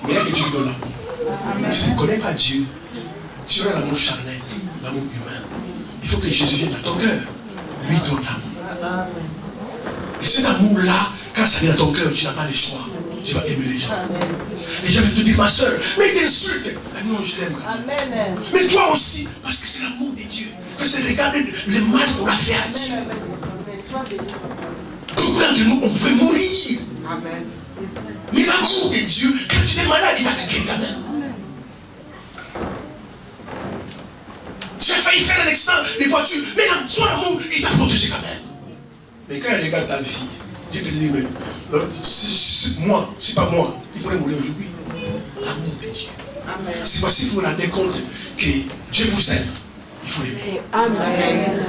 Mais il y a que Dieu qui donne l'amour. Si tu ne connais pas Dieu, tu auras l'amour charnel, l'amour humain. Il faut que Jésus vienne dans ton cœur. Lui donne l'amour. Et cet amour-là, quand ça vient dans ton cœur, tu n'as pas le choix. Tu vas aimer les gens. Les gens vont te dire, ma soeur, mais il t'insulte. Ah non, je l'aime quand même. Mais toi aussi, parce que c'est l'amour de Dieu. Que c'est regarder le mal qu'on a fait à Dieu. Pour l'un de nous, on pouvait mourir. Amen. Mais l'amour de Dieu, quand tu es malade, il va te guérir quand même. Tu as failli faire un accident de voiture, mais son amour, il t'a protégé quand même. Mais quand il regarde ta vie, Dieu te dit, mais moi, c'est pas moi, il faudrait mourir aujourd'hui. L'amour de Dieu. C'est parce qu'il faut vous rendre compte que Dieu vous aime. Il faut l'aimer. Amen.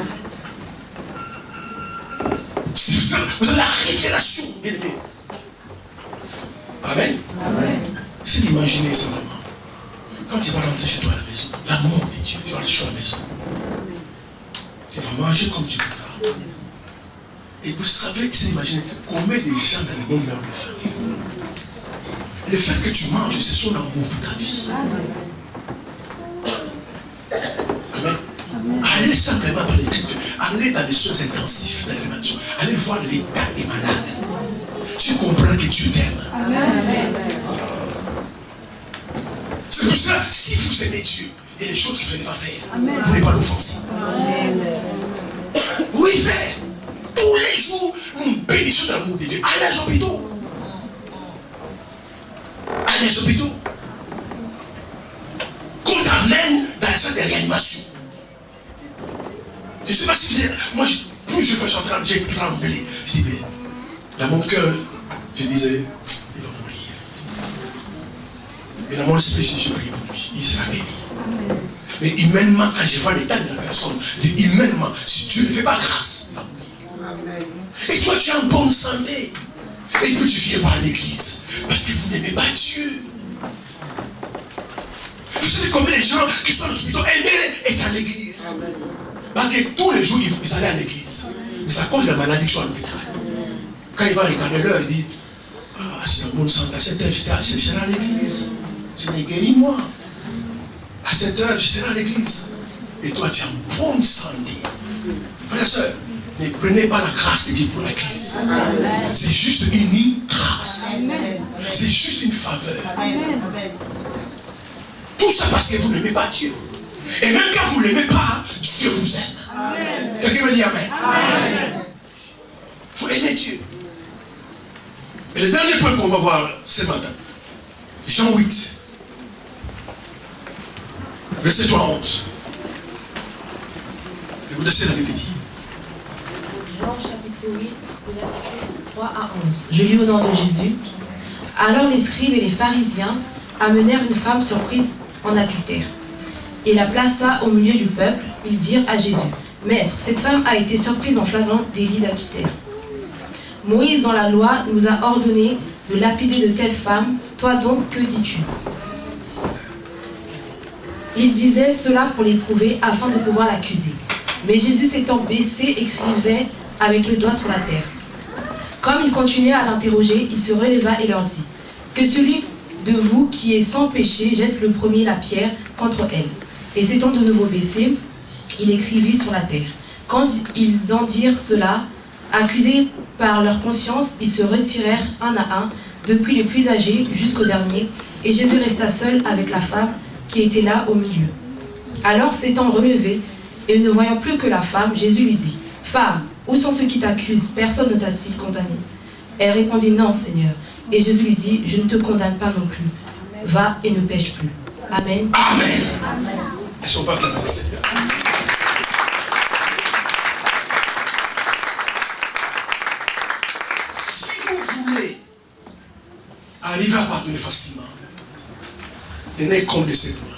Si vous avez la révélation, bien aimé. Amen. C'est d'imaginer simplement. Quand tu vas rentrer chez toi à la maison, l'amour de Dieu, tu vas rentrer sur la maison. Tu vas manger comme tu voudras. Et vous savez, c'est d'imaginer combien de gens dans le monde meurent de faim. Le fait que tu manges, c'est son amour pour ta vie. Amen. Allez simplement dans l'écriture, allez dans les choses intensives, dans les révélations, allez voir l'état des malades. Tu comprends que Dieu t'aime. C'est pour ça, si vous aimez Dieu, il y a des choses que vous n'allez pas faire. Vous n'allez pas l'offenser. Oui, faire. Tous les jours, nous bénissons dans l'amour de Dieu. Allez aux hôpitaux. Allez aux hôpitaux. Qu'on t'amène dans la salle de réanimation. Je ne sais pas si vous êtes. Moi, plus je fais chanter, j'ai tremblé. Je dis, mais dans mon cœur, je disais, il va mourir. Mais dans mon esprit, je prie pour lui. Il sera guéri. Mais humainement, quand je vois l'état de la personne, je dis, humainement, si Dieu ne fait pas grâce, il va mourir. Et toi, tu es en bonne santé. Et puis tu viens pas à l'église. Parce que vous n'aimez pas Dieu. Vous savez combien de gens qui sont dans l'hôpital aimés et à l'église. Parce que tous les jours, ils allaient à l'église. Mais c'est à cause de la maladie qu'ils sont à l'hôpital. Quand il va regarder l'heure, il dit, ah, c'est une bonne santé. À 7 heures, je serai à l'église. Je m'ai guéri, moi. À 7 heures, je serai à l'église. Et toi, tu es en bonne santé. Frères et sœurs, ne prenez pas la grâce de Dieu pour l'église. C'est juste une grâce. C'est juste une faveur. Tout ça parce que vous n'aimez pas Dieu. Et même quand vous ne l'aimez pas, Dieu vous aime. Quelqu'un me dit Amen. Il faut aimer Dieu. Et le dernier point qu'on va voir ce matin, Jean 8, verset 3 à 11. Je vous laisse la répéter. Jean chapitre 8, versets 3 à 11. Je lis au nom de Jésus. Alors les scribes et les pharisiens amenèrent une femme surprise en adultère et la plaça au milieu du peuple. Ils dirent à Jésus, « Maître, cette femme a été surprise en flagrant délit d'adultère. Moïse dans la loi nous a ordonné de lapider de telles femmes. Toi donc, que dis-tu » Il disait cela pour l'éprouver afin de pouvoir l'accuser. Mais Jésus s'étant baissé, écrivait avec le doigt sur la terre. Comme il continuait à l'interroger, il se releva et leur dit, « Que celui de vous qui est sans péché jette le premier la pierre contre elle. » Et s'étant de nouveau baissé, il écrivit sur la terre. Quand ils en dirent cela, accusés par leur conscience, ils se retirèrent un à un, depuis les plus âgés jusqu'au dernier, et Jésus resta seul avec la femme qui était là au milieu. Alors s'étant relevé, et ne voyant plus que la femme, Jésus lui dit, « Femme, où sont ceux qui t'accusent? Personne ne t'a-t-il condamné ?» Elle répondit, « Non, Seigneur. » Et Jésus lui dit, « Je ne te condamne pas non plus. Va et ne pêche plus. » Amen. Amen. Est-ce qu'on peut acclamer le Seigneur? Si vous voulez arriver à pardonner facilement, tenez compte de ces points.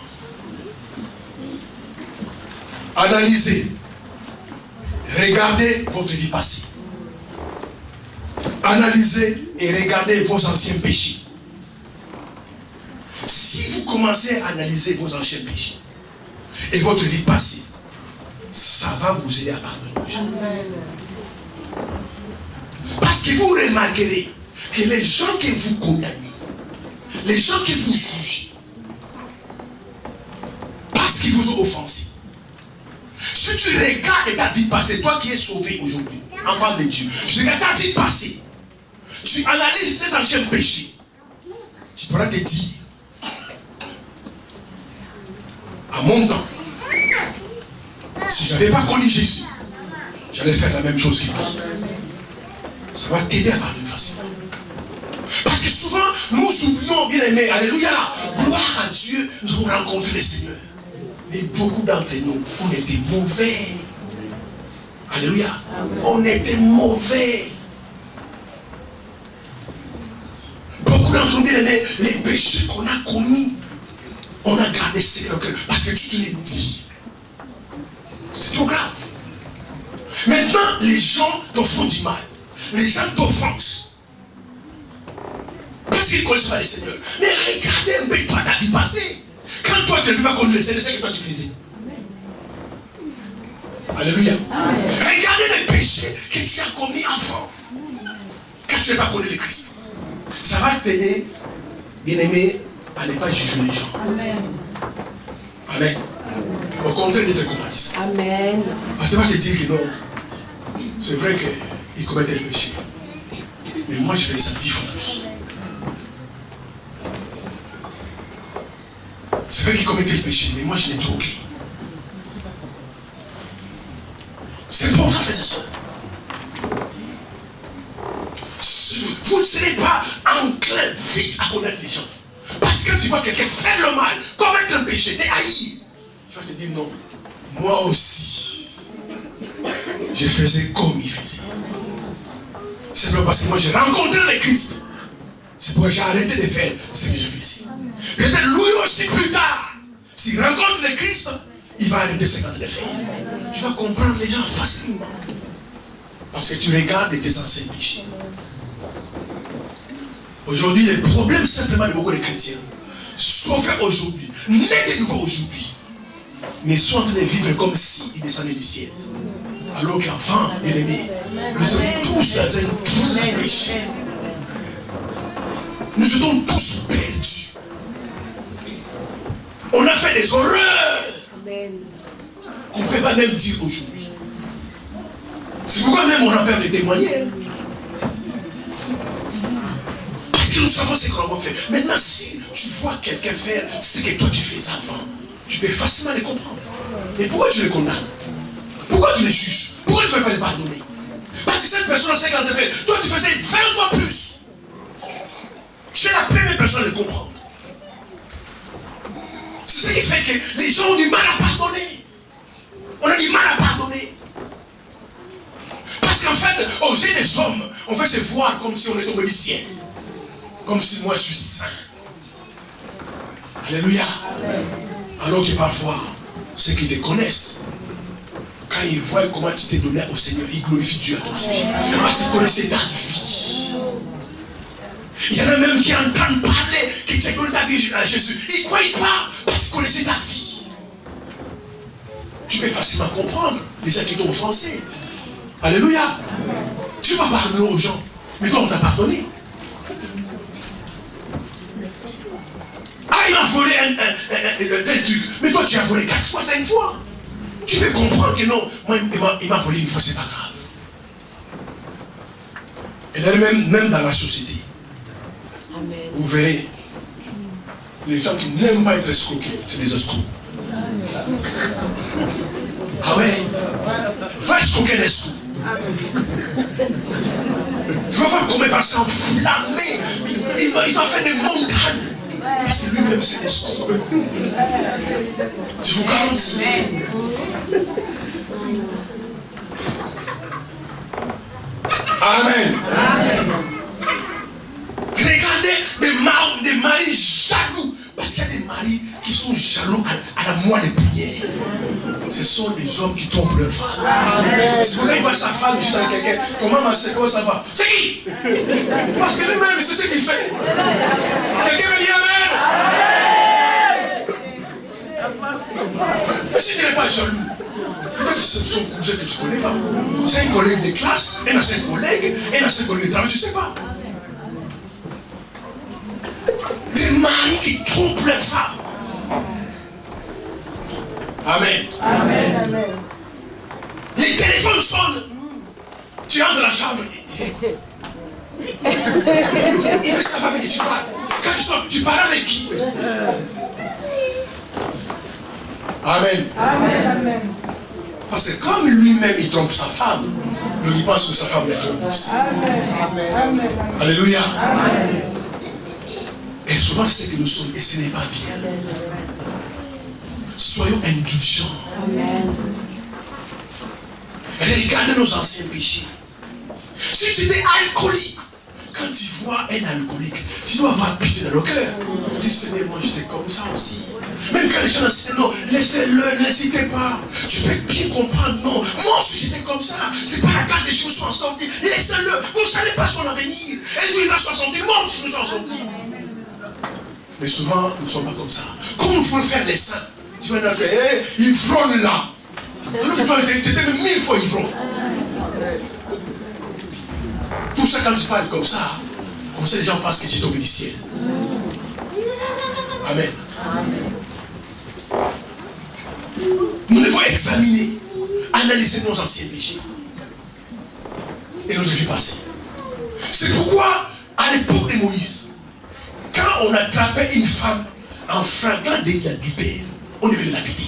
Analysez. Regardez votre vie passée. Analysez et regardez vos anciens péchés. Si vous commencez à analyser vos anciens péchés et votre vie passée, ça va vous aider à pardonner aux gens. Parce que vous remarquerez que les gens que vous condamnez, les gens que vous jugez, parce qu'ils vous ont offensé, si tu regardes ta vie passée, toi qui es sauvé aujourd'hui, enfant de Dieu, tu regardes ta vie passée, tu analyses tes anciens péchés, tu pourras te dire, à mon temps, si je n'avais pas connu Jésus, j'allais faire la même chose que lui. Ça va t'aider à pardonner facilement. Parce que souvent, nous oublions Non, bien aimé, alléluia. Gloire à Dieu, nous avons rencontré le Seigneur. Mais beaucoup d'entre nous, on était mauvais. Alléluia. On était mauvais. Beaucoup d'entre nous, bien aimé, les péchés qu'on a commis, on a gardé ça dans le cœur. Parce que tu te l'es dit. C'est trop grave. Maintenant, les gens te font du mal. Les gens t'offensent. Parce qu'ils ne connaissent pas le Seigneur. Mais regardez un peu toi ta vie passée. Quand toi tu ne veux pas connaître le Seigneur, c'est ce que toi tu faisais. Alléluia. Amen. Regardez les péchés que tu as commis enfant. Quand tu n'as pas connu le Christ. Ça va t'aider, bien aimé, à ne pas juger les gens. Amen. Amen. Au contraire, il te combattit. Amen. Parce que tu vas te dire que non. C'est vrai qu'il commettait le péché. Mais moi, je fais ça 10 fois plus. C'est vrai qu'il commettait le péché, mais moi, je l'ai drogué. C'est important, frères et sœurs. Vous ne serez pas enclin vite à connaître les gens. Parce que tu vois quelqu'un faire le mal, commettre un péché, t'es haï. Tu vas te dire non. Moi aussi, je faisais comme il faisait. Simplement parce que moi j'ai rencontré le Christ. C'est pourquoi j'ai arrêté de faire ce que je faisais. Peut-être lui aussi plus tard, s'il rencontre le Christ, il va arrêter ce qu'il a fait. Tu vas comprendre les gens facilement. Parce que tu regardes tes anciens péchés. Aujourd'hui, les problèmes simplement de beaucoup de chrétiens, sauvés aujourd'hui, nés de nouveau aujourd'hui, mais sont en train de vivre comme s'ils descendaient du ciel. Alors qu'avant, bien aimés, nous sommes tous dans un trou de péché. Nous étions tous perdus. On a fait des horreurs qu'on ne peut pas même dire aujourd'hui. C'est pourquoi même on a peur de témoigner. Parce que nous savons ce qu'on va faire. Maintenant, si tu vois quelqu'un faire ce que toi tu faisais avant, tu peux facilement les comprendre. Et pourquoi tu les condamnes? Pourquoi tu les juges? Pourquoi tu ne veux pas les pardonner? Parce que cette personne sait qu'elle te fait. Toi tu faisais 20 fois plus. Tu es la première personne à les comprendre. C'est ce qui fait que les gens ont du mal à pardonner. On a du mal à pardonner. Parce qu'en fait, aux yeux des hommes, on veut se voir comme si on était tombé du ciel. Comme si moi je suis saint. Alléluia. Alors que parfois, ceux qui te connaissent, quand ils voient comment tu t'es donné au Seigneur, ils glorifient Dieu à ton sujet. Parce qu'ils connaissaient ta vie. Il y en a même qui entendent parler que tu as donné ta vie à Jésus. Ils ne croient pas parce qu'ils connaissaient ta vie. Tu peux facilement comprendre les gens qui t'ont offensé. Alléluia. Tu vas pardonner aux gens, mais toi on t'a pardonné. Ah, il m'a volé un tel truc, mais toi tu as volé 4 fois, 5 fois. Tu peux comprendre que non, moi il m'a volé une fois, c'est pas grave. Et là, même dans la société, Amen. vous verrez, les gens qui n'aiment pas être escroqués, c'est des escrocs. Ah ouais? Va escroquer l'escroc. Tu vas voir comment il va s'enflammer. Il va faire des montagnes. Parce que lui-même c'est l'escroc. Je vous garantis. Amen. Amen. Regardez des maris jaloux. Parce qu'il y a des maris qui sont jaloux à la moelle épinière. Ce sont des hommes qui trompent leur femme. C'est pourquoi il voit sa femme juste avec quelqu'un. Comment ma soeur, comment ça va? C'est qui? Parce que lui-même, c'est ce qu'il fait. Quelqu'un me dit Amen. Mais si tu n'es pas jaloux, peut-être que c'est son cousin que tu ne connais pas. C'est un collègue de classe, un ancien collègue, un ancien collègue de travail, tu ne sais pas. Des maris qui trompent leurs femmes. Amen. Amen. Amen. Les téléphones sonnent. Tu entres dans la chambre. Il veut savoir avec qui tu parles. Quand tu sors, tu parles avec qui? Amen. Amen. Amen. Parce que comme lui-même il trompe sa femme, donc il pense que sa femme le trompe aussi. Amen. Amen. Alléluia. Amen. Et Souvent, c'est ce que nous sommes et ce n'est pas bien. Soyons indulgents. Regardez nos anciens péchés. Si tu étais alcoolique, quand tu vois un alcoolique, tu dois avoir pitié dans le cœur. Tu dis, Seigneur, moi j'étais comme ça aussi. Même quand les gens disent, non, laissez-le, ne l'incitez pas. Tu peux bien comprendre, non. Moi aussi j'étais comme ça. C'est pas la case des choses sont sorties. Laissez-le. Vous ne savez pas son avenir. Un jour il va s'en sortir. Moi aussi je me suis sorti. Mais souvent, nous ne sommes pas comme ça. Comme il faut le faire les saints. Tu vas dire, il frôle là. Alors que toi, tu étais même 1000 fois ivrogne. Tout ça, quand tu parles comme ça, les gens pensent que tu es tombé du ciel. Amen. Nous devons examiner, analyser nos anciens péchés et notre vie passée. C'est pourquoi, à l'époque de Moïse, quand on attrapait une femme en flagrant délit d'adultère, on devait la lapider.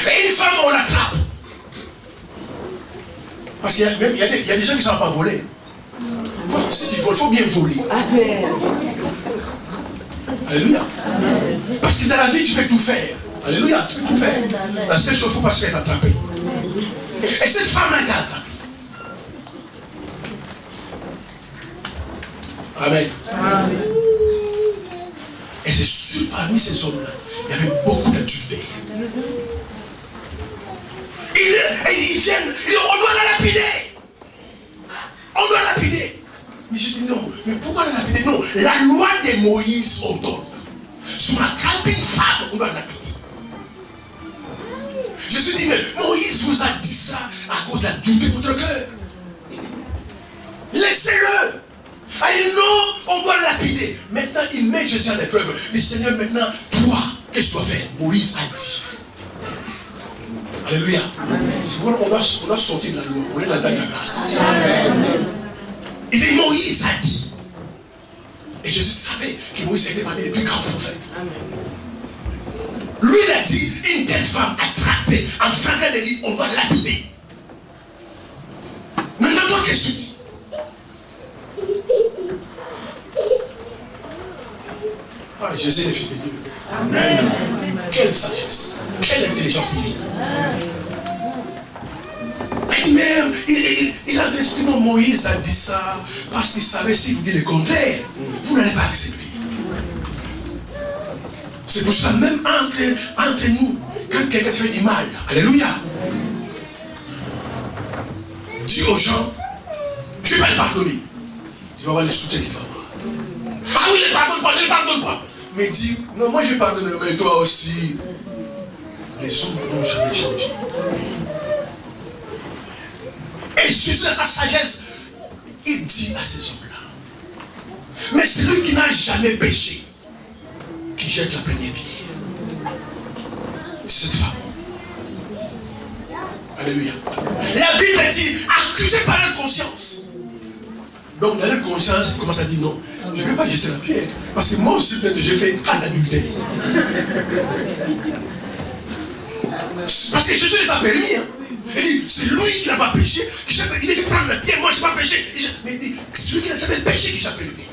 Et une femme, on l'attrape. Parce qu'il y a des gens qui ne savent pas voler. Si tu voles, il faut bien voler. Amen. Alléluia. Parce que dans la vie, tu peux tout faire. Alléluia, tu peux tout faire. La seule chose, il ne faut pas se faire attraper. Et cette femme-là a été attrapée. Amen. Et c'est sûr, parmi ces hommes-là, il y avait beaucoup d'adultères. Ils viennent, on doit la lapider. On doit la lapider. Mais je dis non, mais pourquoi la lapider? Non, la loi de Moïse ordonne. Si on attrape une femme, on doit la lapider. Jésus dit, mais Moïse vous a dit ça à cause de la doute de votre cœur. Laissez-le. Allez, non, on doit la lapider. Maintenant, il met Jésus à l'épreuve. Le Seigneur, maintenant, toi, qu'est-ce que tu dois faire? Moïse a dit. Alléluia. C'est pourquoi on a sorti de la loi. On est dans la grâce. Amen. Il dit, Moïse a dit. Et Jésus savait que Moïse était parmi les plus grands prophètes. Lui, il a dit, une telle femme attrapée en flagrant délit, on doit la lapider. Maintenant, toi, qu'est-ce que tu dis? Ah, Jésus est le Fils de Dieu. Amen. Quelle sagesse, quelle intelligence divine. Et même, il a dit, non, Moïse a dit ça parce qu'il savait si vous dites le contraire, vous n'allez pas accepter. C'est pour ça, même entre nous, quand quelqu'un fait du mal, alléluia, dis aux gens, je ne vais pas les pardonner. Tu vas avoir les soutiens qu'il va avoir. Ah oui, ne pardonne pas. Mais dis, non, moi je pardonne, mais toi aussi. Les hommes n'ont jamais changé. Et Jésus, à sa sagesse, il dit à ces hommes-là, mais celui qui n'a jamais péché, qui jette la première pierre, c'est cette femme. Alléluia. La Bible dit, accusé par leur conscience. Donc dans leur conscience, il commence à dire non, je ne vais pas jeter la pierre. Parce que moi aussi, peut-être, j'ai fait un adultère. Parce que Jésus les a permis. Hein. Il dit, c'est lui qui n'a pas péché. Il dit, prendre la pierre, moi je n'ai pas péché. Mais il dit, c'est lui qui n'a jamais péché qui j'ai appelé le pierre.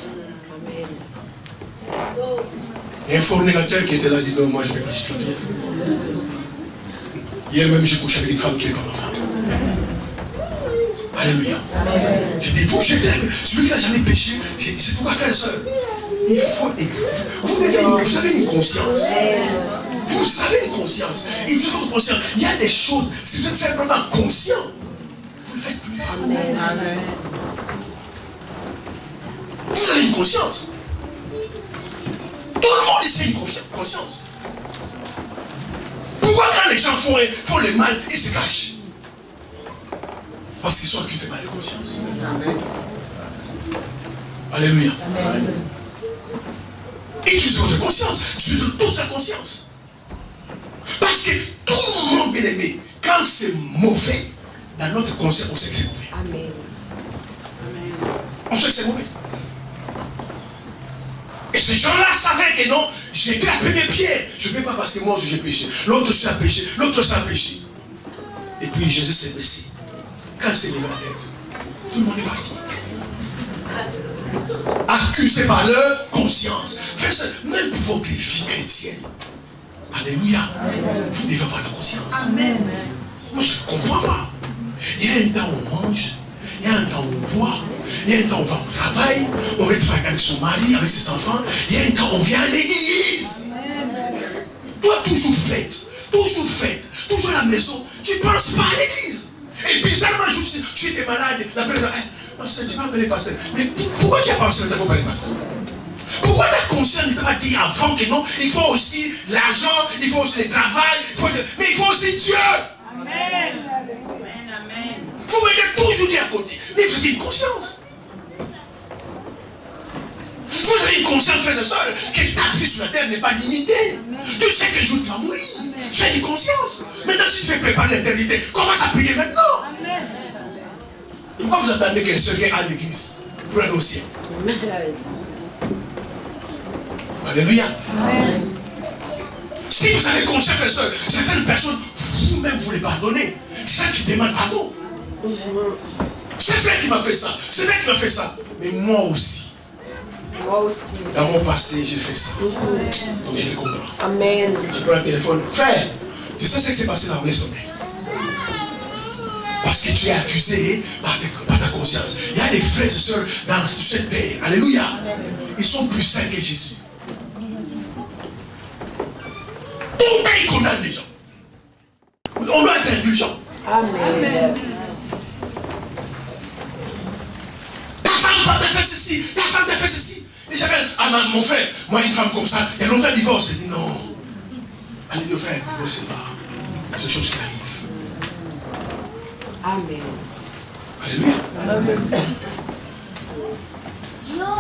Il y a un fornicateur qui était là, il dit, non, moi je ne vais pas jeter la pierre. Hier même, j'ai couché avec une femme qui n'est pas ma femme. Alléluia. J'ai dit, vous jetez, celui qui n'a jamais péché, c'est pourquoi faire ça. Il faut vous avez une conscience. Vous avez une conscience. Et votre conscience, il y a des choses, si vous êtes simplement conscient, vous ne le faites plus. Amen. Vous avez une conscience. Tout le monde ici a une conscience. Pourquoi quand les gens font le mal, ils se cachent? Parce qu'ils sont accusés par la conscience. Amen. Alléluia. Amen. Utilisez votre conscience. Utilisez toute sa conscience. Parce que tout le monde, bien aimé, quand c'est mauvais, dans notre conscience, on sait que c'est mauvais. Amen. On sait que c'est mauvais. Et ces gens-là savaient que non, j'étais la première pierre. Je ne peux pas parce que moi j'ai péché. L'autre s'est péché. L'autre s'est péché. Et puis Jésus s'est baissé. Quand il s'est levé la tête, tout le monde est parti. Accusés par leur conscience. Frère, même pour votre vie chrétienne. Alléluia. Vous devez avoir la conscience. Amen. Moi, je ne comprends pas. Il y a un temps où on mange, il y a un temps où on boit, il y a un temps où on va au travail, on va être avec son mari, avec ses enfants, il y a un temps où on vient à l'église. Toi, toujours toujours à la maison, tu ne penses pas à l'église. Et bizarrement, tu étais malade, la première tu m'as appelé pasteur. Mais pourquoi tu as pensé qu'il ne faut pas les pasteurs? Pourquoi ta conscience ne t'a pas dit avant que non, il faut aussi l'argent, il faut aussi le travail, mais il faut aussi Dieu. Amen. Amen. Vous mettez toujours Dieu à côté. Mais vous avez une conscience. Vous avez une conscience, frères et sœurs, que ta vie sur la terre n'est pas limitée. Tu sais quel jour tu vas mourir. Tu as une conscience. Maintenant, si tu fais préparer l'éternité, commence à prier maintenant. Amen. Pourquoi vous attendez que les sœurs viennent à l'église pour aller au ciel? Alléluia. Amen. Si vous avez conscience, frères et sœurs, certaines personnes, vous-même vous les pardonnez. C'est ça qui demande pardon. C'est vrai qui m'a fait ça. C'est vrai qui m'a fait ça. Mais moi aussi. Moi aussi. Dans mon passé, j'ai fait ça. Donc je les comprends. Amen. Je prends le téléphone. Frère, tu sais ce qui s'est passé dans le sommeil. Parce que tu es accusé par ta conscience. Il y a des frères et sœurs dans cette terre. Alléluia. Ils sont plus saints que Jésus. Pourquoi ils condamnent les gens? On doit être indulgent. Amen. Ta femme t'a fait ceci, ta femme t'a fait ceci. Et j'avais, mon frère, moi une femme comme ça, il y a longtemps divorce. Il dit non. Allez, le frère, ne divorcez pas. C'est des choses qui arrivent. Amen. Alléluia.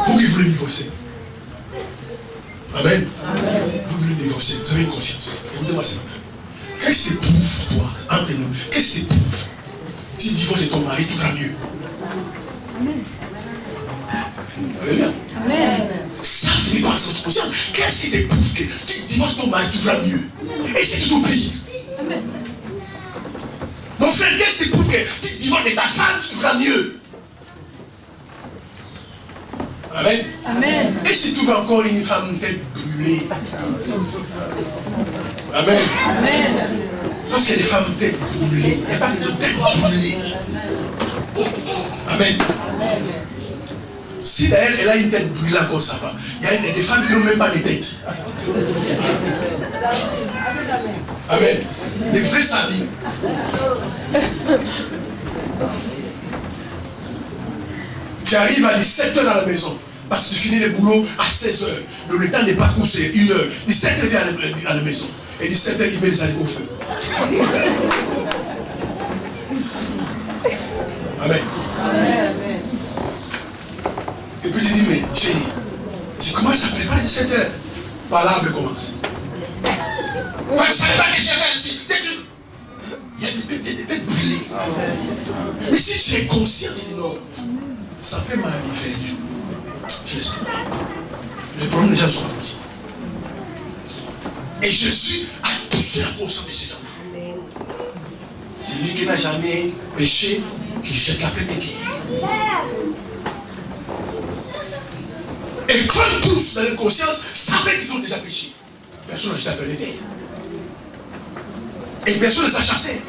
Vous qui voulez divorcer. Amen. Vous voulez divorcer, vous avez une conscience. Écoutez-moi ce matin. Qu'est-ce qui t'éprouve, toi, entre nous? Qu'est-ce qui t'éprouve? Si tu divorces de ton mari, tout va mieux. Alléluia. Amen. Ça, c'est pas cette conscience. Qu'est-ce qui t'éprouve que tu divorces ton mari, tout va mieux? Et c'est tout pire. Amen. Mon frère, qu'est-ce qui t'éprouve que tu divorces de ta femme, tout va mieux? Amen. Amen. Et si tu veux encore une femme tête brûlée? Amen. Amen. Parce qu'il y a des femmes tête brûlées. Il n'y a pas des autres têtes brûlées. Amen. Si d'ailleurs elle a une tête brûlée encore, ça va. Il y a des femmes qui n'ont même pas de tête. Amen. Des vrais savis. Tu arrives à 17h dans la maison. Parce que tu finis le boulot à 16h. Le temps n'est pas couché, 1h. 17h, tu es à la maison. Et 17h, il met les alcool au feu. Amen. Et puis tu dis, mais chérie, tu commences à préparer 17h. Par là, on commence. Tu ne savais pas que j'ai fait ici. Il y a des têtes brûlées. Mais si tu es conscient, tu dis non, ça peut m'arriver un jour. Je laisse tomber. Les problèmes des gens sont pas conscients. Et Jésus a touché la conscience de ces gens-là. C'est lui qui n'a jamais péché, qui jette la première pierre. Et quand tous dans la conscience savaient qu'ils ont déjà péché, personne n'a jeté la première pierre. Et personne ne les a chassés.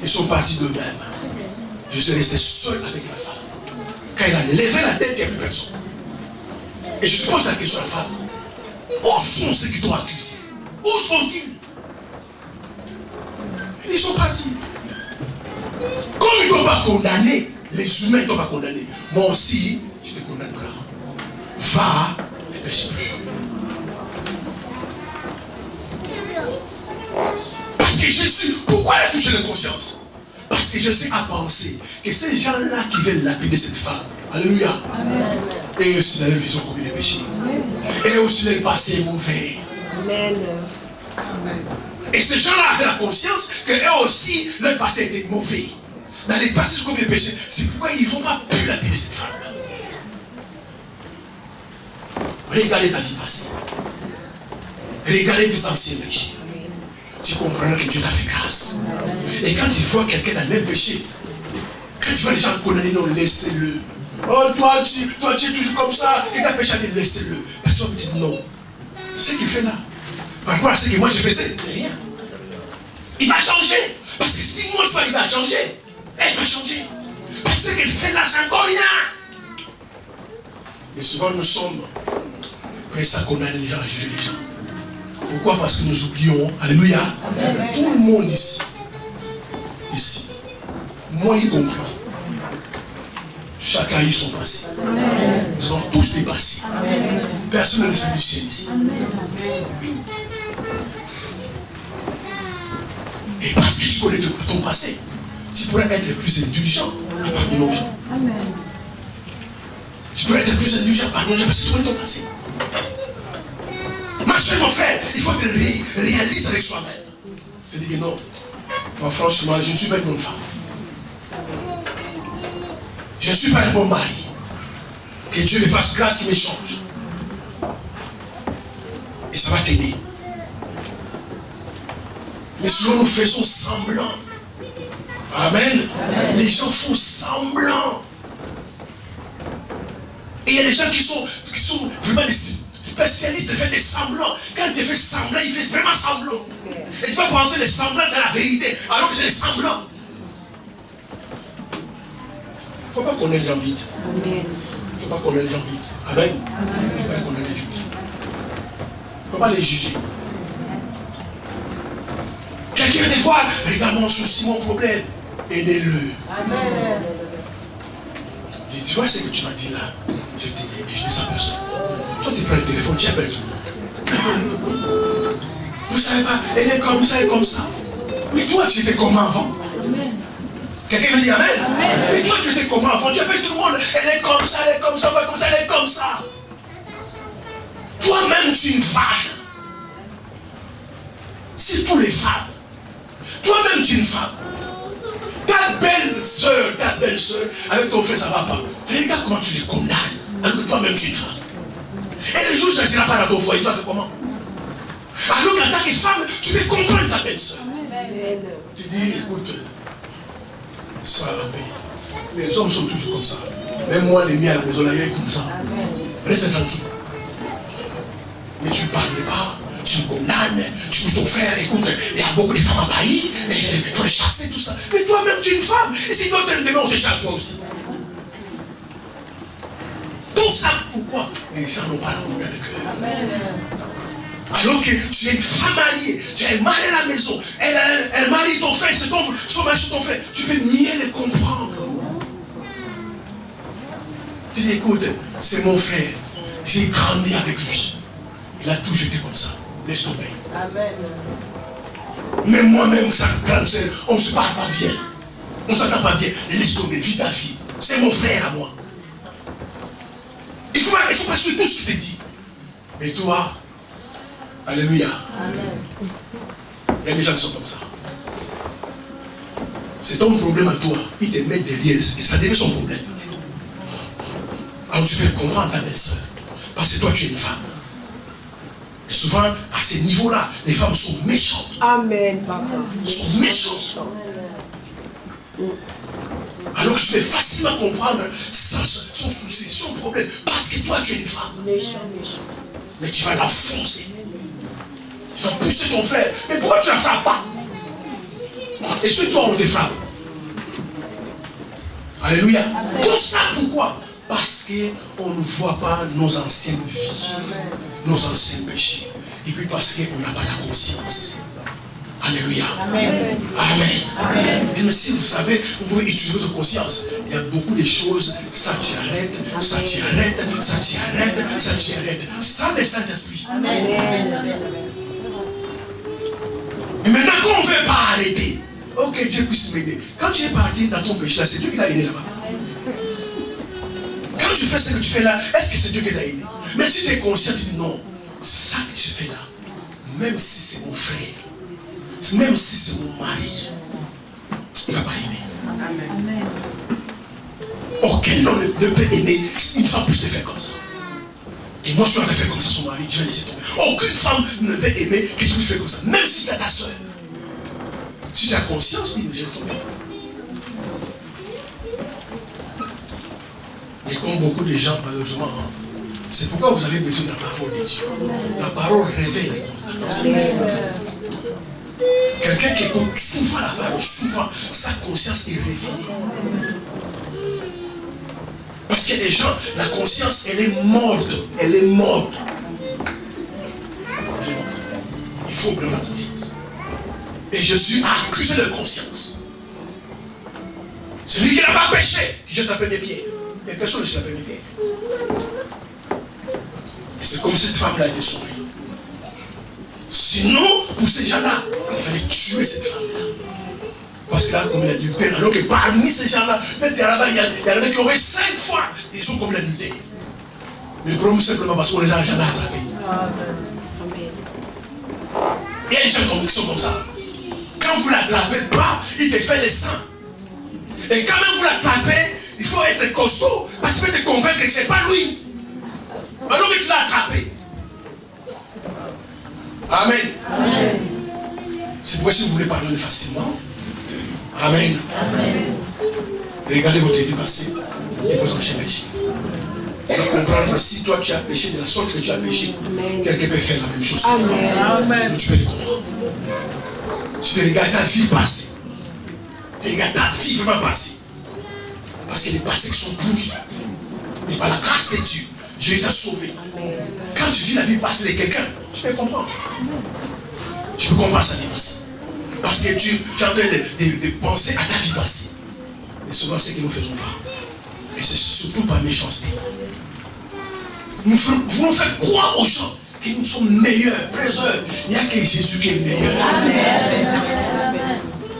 Ils sont partis d'eux-mêmes. Je suis resté seul avec la femme. Quand il a levé la tête, il n'y a plus personne. Et je pose la question à la femme. Où sont ceux qui t'ont accusé? Où sont-ils? Ils sont partis. Comme ils ne t'ont pas condamné, les humains ne t'ont pas condamné. Moi aussi, je te condamne pas. Va, ne pêche plus. Parce que Jésus, pourquoi il a touché la conscience? Parce que Jésus a pensé que ces gens-là qui veulent lapider cette femme, alléluia, et aussi dans leur vision commis des péchés. Et aussi leur passé est mauvais. Amen. Et ces gens-là avaient la conscience qu'eux aussi, leur passé était mauvais. Dans les passés commis des péchés. C'est pourquoi ils ne vont pas plus lapider cette femme-là. Regardez ta vie passée. Regardez tes anciens péchés. Tu comprendras que Dieu t'a fait grâce. Et quand tu vois quelqu'un dans le même péché, quand tu vois les gens condamnés, non, laissez-le. Oh, toi, tu es toujours comme ça. Quelqu'un péché, laissez-le. Personne ne dit non. C'est ce qu'il fait là. Par rapport à ce que moi je faisais, c'est rien. Il va changer. Parce que si moi je vais arriver à changer, elle va changer. Parce que ce qu'elle fait là, c'est encore rien. Mais souvent nous sommes prêts à condamner les gens, à juger les gens. Pourquoi? Parce que nous oublions, alléluia, tout le monde ici, moi y compris, chacun a eu son passé. Nous avons tous des passés. Personne ne est du ciel ici. Et parce que tu connais ton passé, tu pourrais être plus indulgent à pardonner aux gens. Tu pourrais être plus indulgent à pardonner aux gens parce que tu connais ton passé. Ma soeur, mon frère, il faut te réaliser avec soi-même. C'est dire que non, moi, franchement, je ne suis pas une bonne femme. Je ne suis pas un bon mari. Que Dieu me fasse grâce, qu'il me change. Et ça va t'aider. Mais souvent nous faisons semblant. Amen. Les gens font semblant. Et il y a des gens qui sont vraiment des spécialistes de faire des semblants. Quand il te fait semblant, il fait vraiment semblant. Et tu vas penser que les semblants c'est la vérité, alors que c'est des semblants. Il ne faut pas qu'on ait les gens vite. Il ne faut pas qu'on ait les gens vite. Amen. Il ne faut pas qu'on ait les gens vite. Il ne faut pas les juger. Quelqu'un des fois, regarde mon souci, mon problème, aidez-le. Amen. Dis, tu vois ce que tu m'as dit là? Je t'ai dit, et je dis ça à personne. Toi, tu prends le téléphone, tu appelles tout le monde. Vous savez pas, elle est comme ça, elle est comme ça. Mais toi, tu étais comment avant? Quelqu'un me dit amen. Mais toi, tu étais comment avant? Tu appelles tout le monde, elle est comme ça, elle est comme ça, elle est comme ça, elle est comme ça. Toi-même, tu es une femme. C'est pour les femmes. Toi-même, tu es une femme. Ta belle-sœur, avec ton frère, ça ne va pas. Regarde comment tu les condamnes. Alors que toi-même, tu es une femme. Et le jour où ça ne sera pas dans ton foyer, tu vas faire comment? Alors qu'en tant que femme, tu peux comprendre ta belle-sœur. Tu dis, écoute, sois en paix. Les hommes sont toujours comme ça. Même moi, les miens à la maison, là, il est comme ça. Reste tranquille. Mais tu ne parles pas. Tu me condamnes, tu peux ton frère, écoute, il y a beaucoup de femmes à Paris, il faut les chasser, tout ça. Mais toi-même, tu es une femme, et si d'autres demain, on te chasse toi aussi. Tout ça, pourquoi? Les gens n'ont pas l'amour dans le cœur. Alors que tu es une femme mariée, tu es mariée à la maison, elle marie ton frère, c'est son mari sur ton frère, tu peux mieux les comprendre. Tu dis, écoute, c'est mon frère, j'ai grandi avec lui, il a toujours été comme ça. Laisse tomber. Amen. Mais moi-même, sa grande sœur, on ne se parle pas bien. On ne s'entend pas bien. Laisse tomber, vis ta vie. C'est mon frère à moi. Il faut pas suivre tout ce qu'il te dit. Mais toi, alléluia. Amen. Il y a des gens qui sont comme ça. C'est ton problème à toi. Il te met derrière. Et ça devient son problème. Alors tu peux comprendre ta belle-sœur. Parce que toi, tu es une femme. Et souvent, à ce niveau-là, les femmes sont méchantes. Amen, papa. Sont méchantes. Alors que tu peux facilement comprendre son souci, son problème. Parce que toi, tu es une femme. Méchant. Mais tu vas la foncer. Tu vas pousser ton frère. Mais pourquoi tu ne la frappes pas? Et sur toi, on te frappe. Alléluia. Tout ça, pourquoi? Parce qu'on ne voit pas nos anciennes vies, nos anciens péchés. Et puis parce qu'on n'a pas la conscience. Alléluia. Amen. Amen. Et mais si vous savez, vous pouvez utiliser votre conscience. Il y a beaucoup de choses, ça tu arrêtes, ça tu arrêtes, ça tu arrêtes, ça tu arrêtes. Sans le Saint-Esprit. Et maintenant, quand on ne veut pas arrêter, ok, Dieu puisse m'aider. Quand tu es parti dans ton péché là, c'est Dieu qui t'a aidé là-bas. Quand tu fais ce que tu fais là, est-ce que c'est Dieu qui t'a aidé? Mais si tu es conscient, tu dis non, ça que je fais là, même si c'est mon frère, même si c'est mon mari, il ne va pas aimer. Amen. Aucun homme ne peut aimer une femme pour se faire comme ça. Et moi, je suis en train de faire comme ça son mari, je vais laisser tomber. Aucune femme ne peut aimer que tu puisses faire comme ça, même si c'est ta soeur. Si tu as conscience, oui, je vais tomber. Mais comme beaucoup de gens, malheureusement, c'est pourquoi vous avez besoin de la parole de Dieu. La parole révèle la conscience. Quelqu'un qui écoute souvent la parole, souvent, sa conscience est réveillée. Parce qu'il y a des gens, la conscience, elle est morte. Elle est morte. Il faut prendre la conscience. Et Jésus a accusé de conscience. Celui qui n'a pas péché, qui jette la première pierre. Et personne ne jette la première pierre. Et c'est comme cette femme-là a été sauvée. Sinon, pour ces gens-là, il fallait tuer cette femme-là. Parce qu'elle a commis l'adultère. Alors que parmi ces gens-là, peut-être là-bas, il y en avait qui auraient 5 fois. Ils ont commis l'adultère. Mais le problème, simplement parce qu'on ne les a jamais attrapés. Il y a des gens qui sont comme ça. Quand vous ne l'attrapez pas, il te fait les seins. Et quand même vous l'attrapez, il faut être costaud parce qu'il peut te convaincre que ce n'est pas lui. Alors que tu l'as attrapé. Amen. Amen. C'est pourquoi si vous voulez pardonner facilement, Amen. Amen. Regardez votre vie passée et vos anciens péchés. Tu vas comprendre si toi tu as péché de la sorte que tu as péché, quelqu'un peut faire la même chose. Amen. Donc tu peux les comprendre. Tu te regardes ta vie passée. Tu regardes ta vie vraiment passée. Parce qu'il y a des passés qui sont pourris. Mais par la grâce de Dieu, Jésus t'a sauvé. Quand tu vis la vie passée de quelqu'un, tu peux comprendre. Tu peux comprendre sa vie passée. Parce que tu es en train de penser à ta vie passée. Et souvent, c'est ce que nous ne faisons pas. Et c'est surtout par méchanceté. Nous voulons faire croire aux gens que nous sommes meilleurs, préseurs. Il n'y a que Jésus qui est meilleur.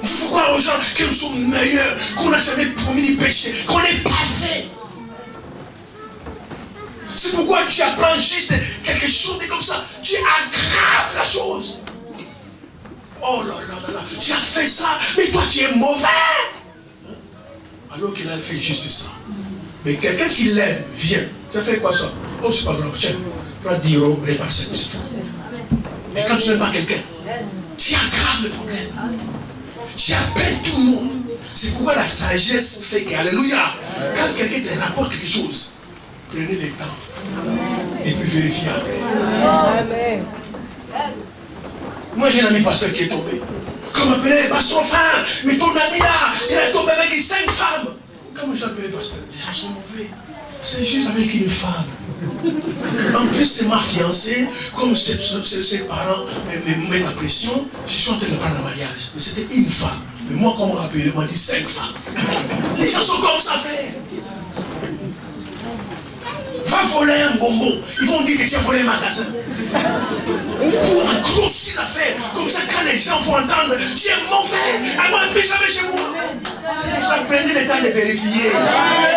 Il faut croire aux gens que nous sommes meilleurs, qu'on n'a jamais commis ni péché, qu'on est parfait. C'est pourquoi tu apprends juste quelque chose de comme ça. Tu aggraves la chose. Oh là là là là, tu as fait ça, mais toi tu es mauvais. Alors qu'il a fait juste ça. Mais quelqu'un qui l'aime, vient. Tu as fait quoi ça? Oh, c'est pas grave, tiens. Prends 10 euros, répare ça, c'est fou. Mais quand tu n'aimes pas quelqu'un, tu aggraves le problème. Tu appelles tout le monde. C'est pourquoi la sagesse fait que, alléluia, quand quelqu'un te rapporte quelque chose, prenez le temps. Et puis vérifiez après. Amen. Moi j'ai un ami pasteur qui est tombé. Comme appelé pasteur frère, mais ton ami là, il est tombé avec 5 femmes. Comment je l'appelle pasteur? Les gens sont mauvais. C'est juste avec une femme. En plus, c'est ma fiancée. Comme ses parents me mettent la pression, je suis en train de prendre un mariage. Mais c'était une femme. Mais moi, comme on m'a appelé, on m'a dit 5 femmes. Les gens sont comme ça, frère. Va voler un bonbon. Ils vont dire que tu as volé un magasin. Pour grossir l'affaire. Comme ça, quand les gens vont entendre, tu es mauvais. Alors, ne jamais chez moi. C'est pour ça que prenez le temps de vérifier.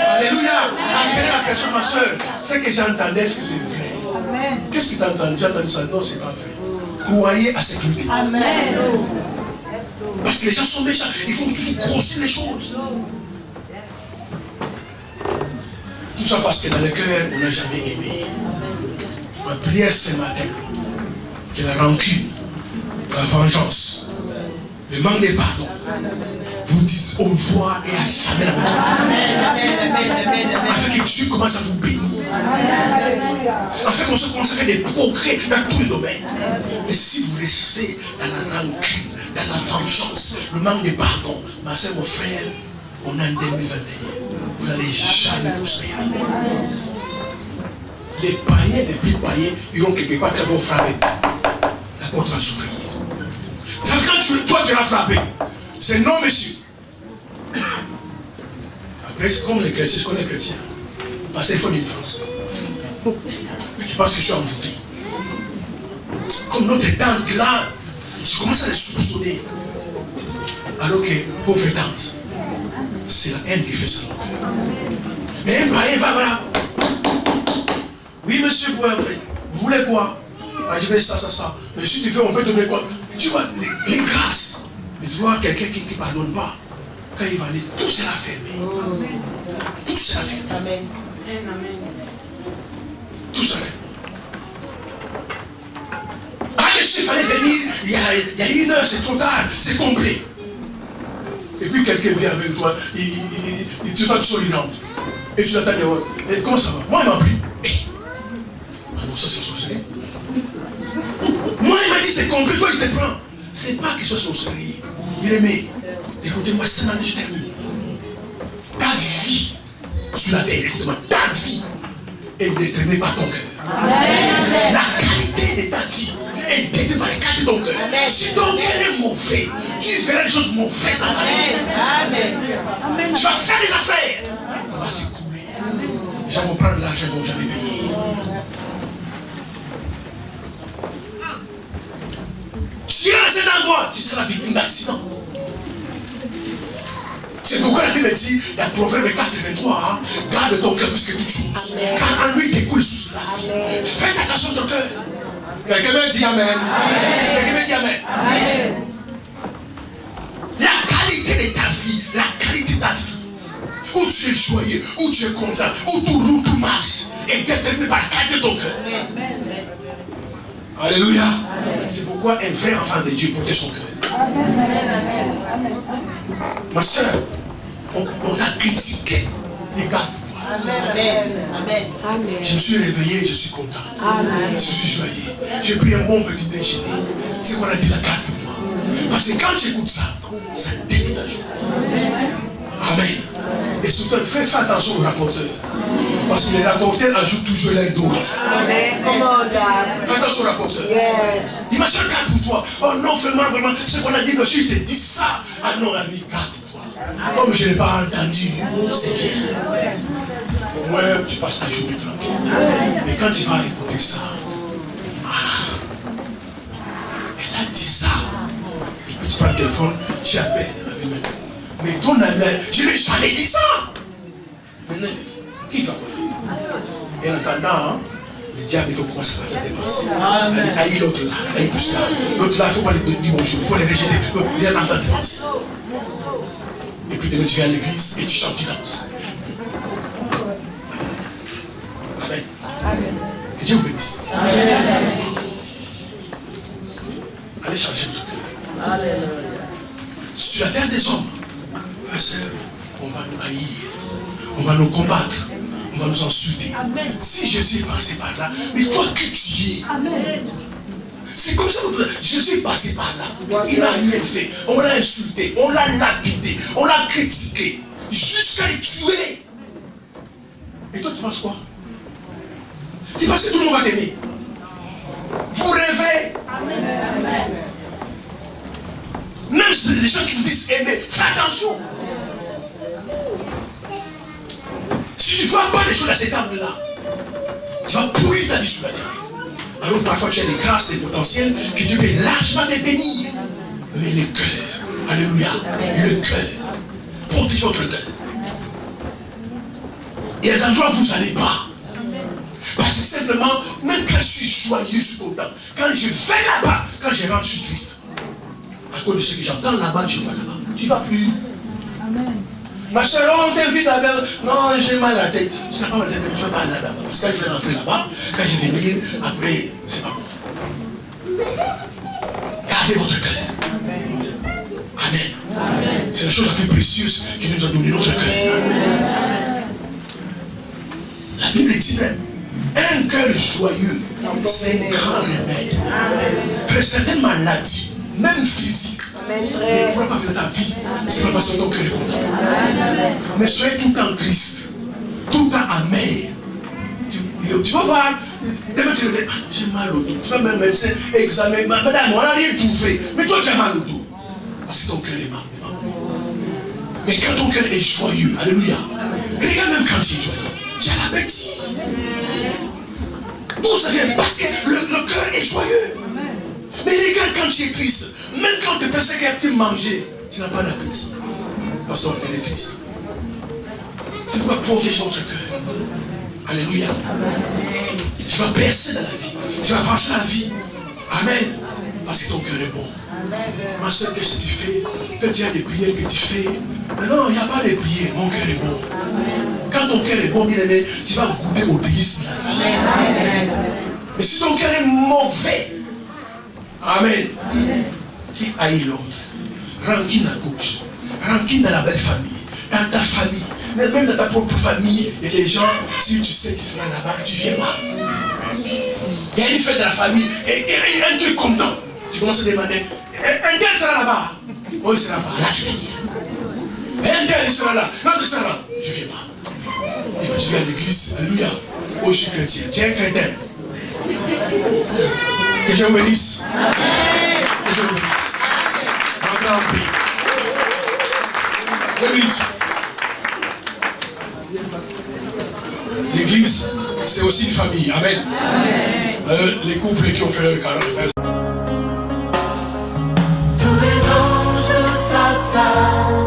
Alléluia. Appelez la personne, ma soeur. Ce que j'entendais, est-ce que c'est vrai? Qu'est-ce que tu as entendu? J'ai entendu ça. Non, c'est pas vrai. Croyez à ce que vous dites. Amen. Parce que les gens sont méchants. Il faut toujours grossir les choses. Tout ça parce que dans le cœur, on n'a jamais aimé. Ma prière ce matin, que la rancune, la vengeance, le manque de pardon, vous disent au revoir et à jamais la même chose. Afin que Dieu commence à vous bénir. Afin qu'on commence à faire des progrès dans tous les domaines. Mais si vous restez dans la rancune, dans la vengeance, le manque de pardon, ma soeur, mon frère, on est en 2021. Vous n'allez jamais prospérer. Les païens, les plus païens, ils vont quelque part quand ils vont frapper. La porte va s'ouvrir. Quand toi tu l'as frappé, c'est non, monsieur. Après, comme les chrétiens, je connais les chrétiens. Parce qu'il faut une différence. Je pense que je suis envoûté. Comme notre tante là, je commence à les soupçonner. Alors que, pauvre tante, c'est la haine qui fait ça. Mais un païen va voilà. Oui, monsieur, vous pouvez entrer. Vous voulez quoi? Ah, je vais ça. Mais si tu veux, on peut donner quoi? Tu vois, les grâces. Mais tu vois, quelqu'un qui ne pardonne pas, quand il va aller, tout sera fermé. Tout sera fermé. Amen. Tout sera fermé. Ah, monsieur, il fallait venir. Il y a 1 heure, c'est trop tard, c'est complet. Et puis quelqu'un vient avec toi, tu sois une honte. Et tu l'attends dehors. Et comment ça va? Moi, il m'a pris. Ah non, ça c'est sorcellerie. Moi, il m'a dit, c'est compris, toi, il te prend. Ce n'est pas question de sorcellerie. Bien-aimé, écoutez-moi, c'est maintenant, je termine. Ta vie sur la terre, écoutez-moi, ta vie est déterminée par ton cœur. La qualité de ta vie est déterminée par la qualité de ton cœur. Si ton cœur est mauvais, tu verras des choses mauvaises dans ta vie. Tu vas faire des affaires. Ça va s'écouler. Les gens vont prendre l'argent, ils ne vont jamais payer. Si tu es dans cet endroit, tu seras victime d'accident. C'est pourquoi la Bible dit, la Proverbe 4:23, hein, garde ton cœur plus que toute chose. Car en lui découle sous la vie. Faites attention à ton cœur. Quelqu'un me dit Amen. Quelqu'un me dit Amen. Amen. La qualité de ta vie, la qualité de ta vie, où tu es joyeux, où tu es content, où tout roule, tout marche, est déterminée par la qualité de ton cœur. Alléluia. C'est pourquoi un vrai enfant de Dieu protège son cœur. Ma soeur, on t'a critiqué. Regarde-moi. Amen. Je me suis réveillé, je suis content. Je suis joyeux. J'ai pris un bon petit déjeuner. C'est qu'on a dit la garde pour moi. Parce que quand tu écoutes ça, ça dégoûte ta journée. Amen. Et surtout, fais attention aux rapporteurs. Parce que les rapporteurs ajoutent toujours leur dose. Fais attention aux rapporteurs. Il m'a dit garde pour toi. Oh non, vraiment, ce qu'on a dit, monsieur, il te dit ça. Ah non, la vie, garde pour toi. Comme je ne l'ai pas entendu, c'est bien. Au moins, tu passes ta journée tranquille. Mais quand tu vas écouter ça, elle a dit ça. Et puis tu prends le téléphone, tu appelles. Mais ton ami, je n'ai jamais dit ça. Maintenant, qui va voir? Et en attendant, le diable, il faut commencer à te dépenser. Aïe l'autre là, aïe tout ça. L'autre là, il ne faut pas les dire bonjour, il faut les rejeter. L'autre, viens entendre dépenser. Et puis demain, tu viens à l'église et tu chantes, tu danses. Amen. Que Dieu vous bénisse. Allez changer votre cœur. Sur la terre des hommes, frères et sœurs, on va nous haïr, on va nous combattre, on va nous insulter. Si Jésus est passé par là, mais toi que tu es. C'est comme ça que Jésus est passé par là. Il n'a rien fait. On l'a insulté, on l'a lapidé, on l'a critiqué, jusqu'à les tuer. Et toi tu penses quoi? Tu penses que tout le monde va t'aimer? Vous rêvez? Même les gens qui vous disent aimer, fais attention. Si tu ne vois pas les choses à cette âme-là, tu vas pourrir ta vie sur la terre. Alors parfois tu as des grâces, des potentiels que Dieu peut largement te bénir. Mais le cœur, alléluia, le cœur, protégez votre cœur. Il y a des endroits où vous n'allez pas. Parce que simplement, même quand je suis joyeux, je suis content. Quand je vais là-bas, quand je rentre, je suis triste. À cause de ce que j'entends là-bas, je vois là-bas. Tu ne vas plus. Amen. Ma soeur, on t'invite à faire. Non, j'ai mal à la tête. Tu n'as pas mal à la tête, mais tu ne vas pas là-bas. Parce que quand je vais rentrer là-bas, quand je vais venir, après, c'est pas bon. Gardez votre cœur. Amen. C'est la chose la plus précieuse qui nous a donné notre cœur. La Bible dit même, un cœur joyeux, c'est un grand remède. Frère, certaines maladies, même physiques, ne pourra pas faire ta vie. C'est pas parce que ton cœur est content. Mais soyez tout le temps triste, tout le temps amer. Tu vas voir, demain tu vas dire, j'ai mal au dos. Tu vas même médecin, examen, madame, on n'a rien trouvé. Mais toi tu as mal au dos. Parce que ton cœur est mal. Mais quand ton cœur est joyeux, alléluia, regarde même quand tu es joyeux, tu as l'appétit. Tout ça vient parce que le cœur est joyeux. Mais regarde quand tu es triste, même quand tu penses qu'il y a petit manger, tu n'as pas d'appétit. Parce que ton cœur est triste. C'est pourquoi protéger votre cœur. Alléluia. Tu vas percer dans la vie. Tu vas avancer dans la vie. Amen. Parce que ton cœur est bon. Ma soeur, qu'est-ce que tu fais? Quand tu as des prières que tu fais. Mais non, il n'y a pas de prières. Mon cœur est bon. Quand ton cœur est bon, bien aimé, tu vas goûter au délice de la vie. Mais si ton cœur est mauvais, amen, tu haïs l'autre. Rancune à gauche, rancune dans la belle famille, dans ta famille, même dans ta propre famille, et les gens, si tu sais qu'ils sont là-bas, tu viens pas. Il y a une fête de la famille, et un truc content. Tu commences à demander, un tel sera là-bas. Oh, il sera là-bas. Là, je vais dire. Un tel sera là. L'autre sera là. Je ne viens pas. Et puis tu viens à l'église. Alléluia. Oh, je suis chrétien. Tu es un chrétien. Que Dieu vous bénisse. Que Dieu vous bénisse. Entrez en paix. 2 minutes. L'église, c'est aussi une famille. Amen. Les couples qui ont fait leur carrière. Tous les anges s'assagent.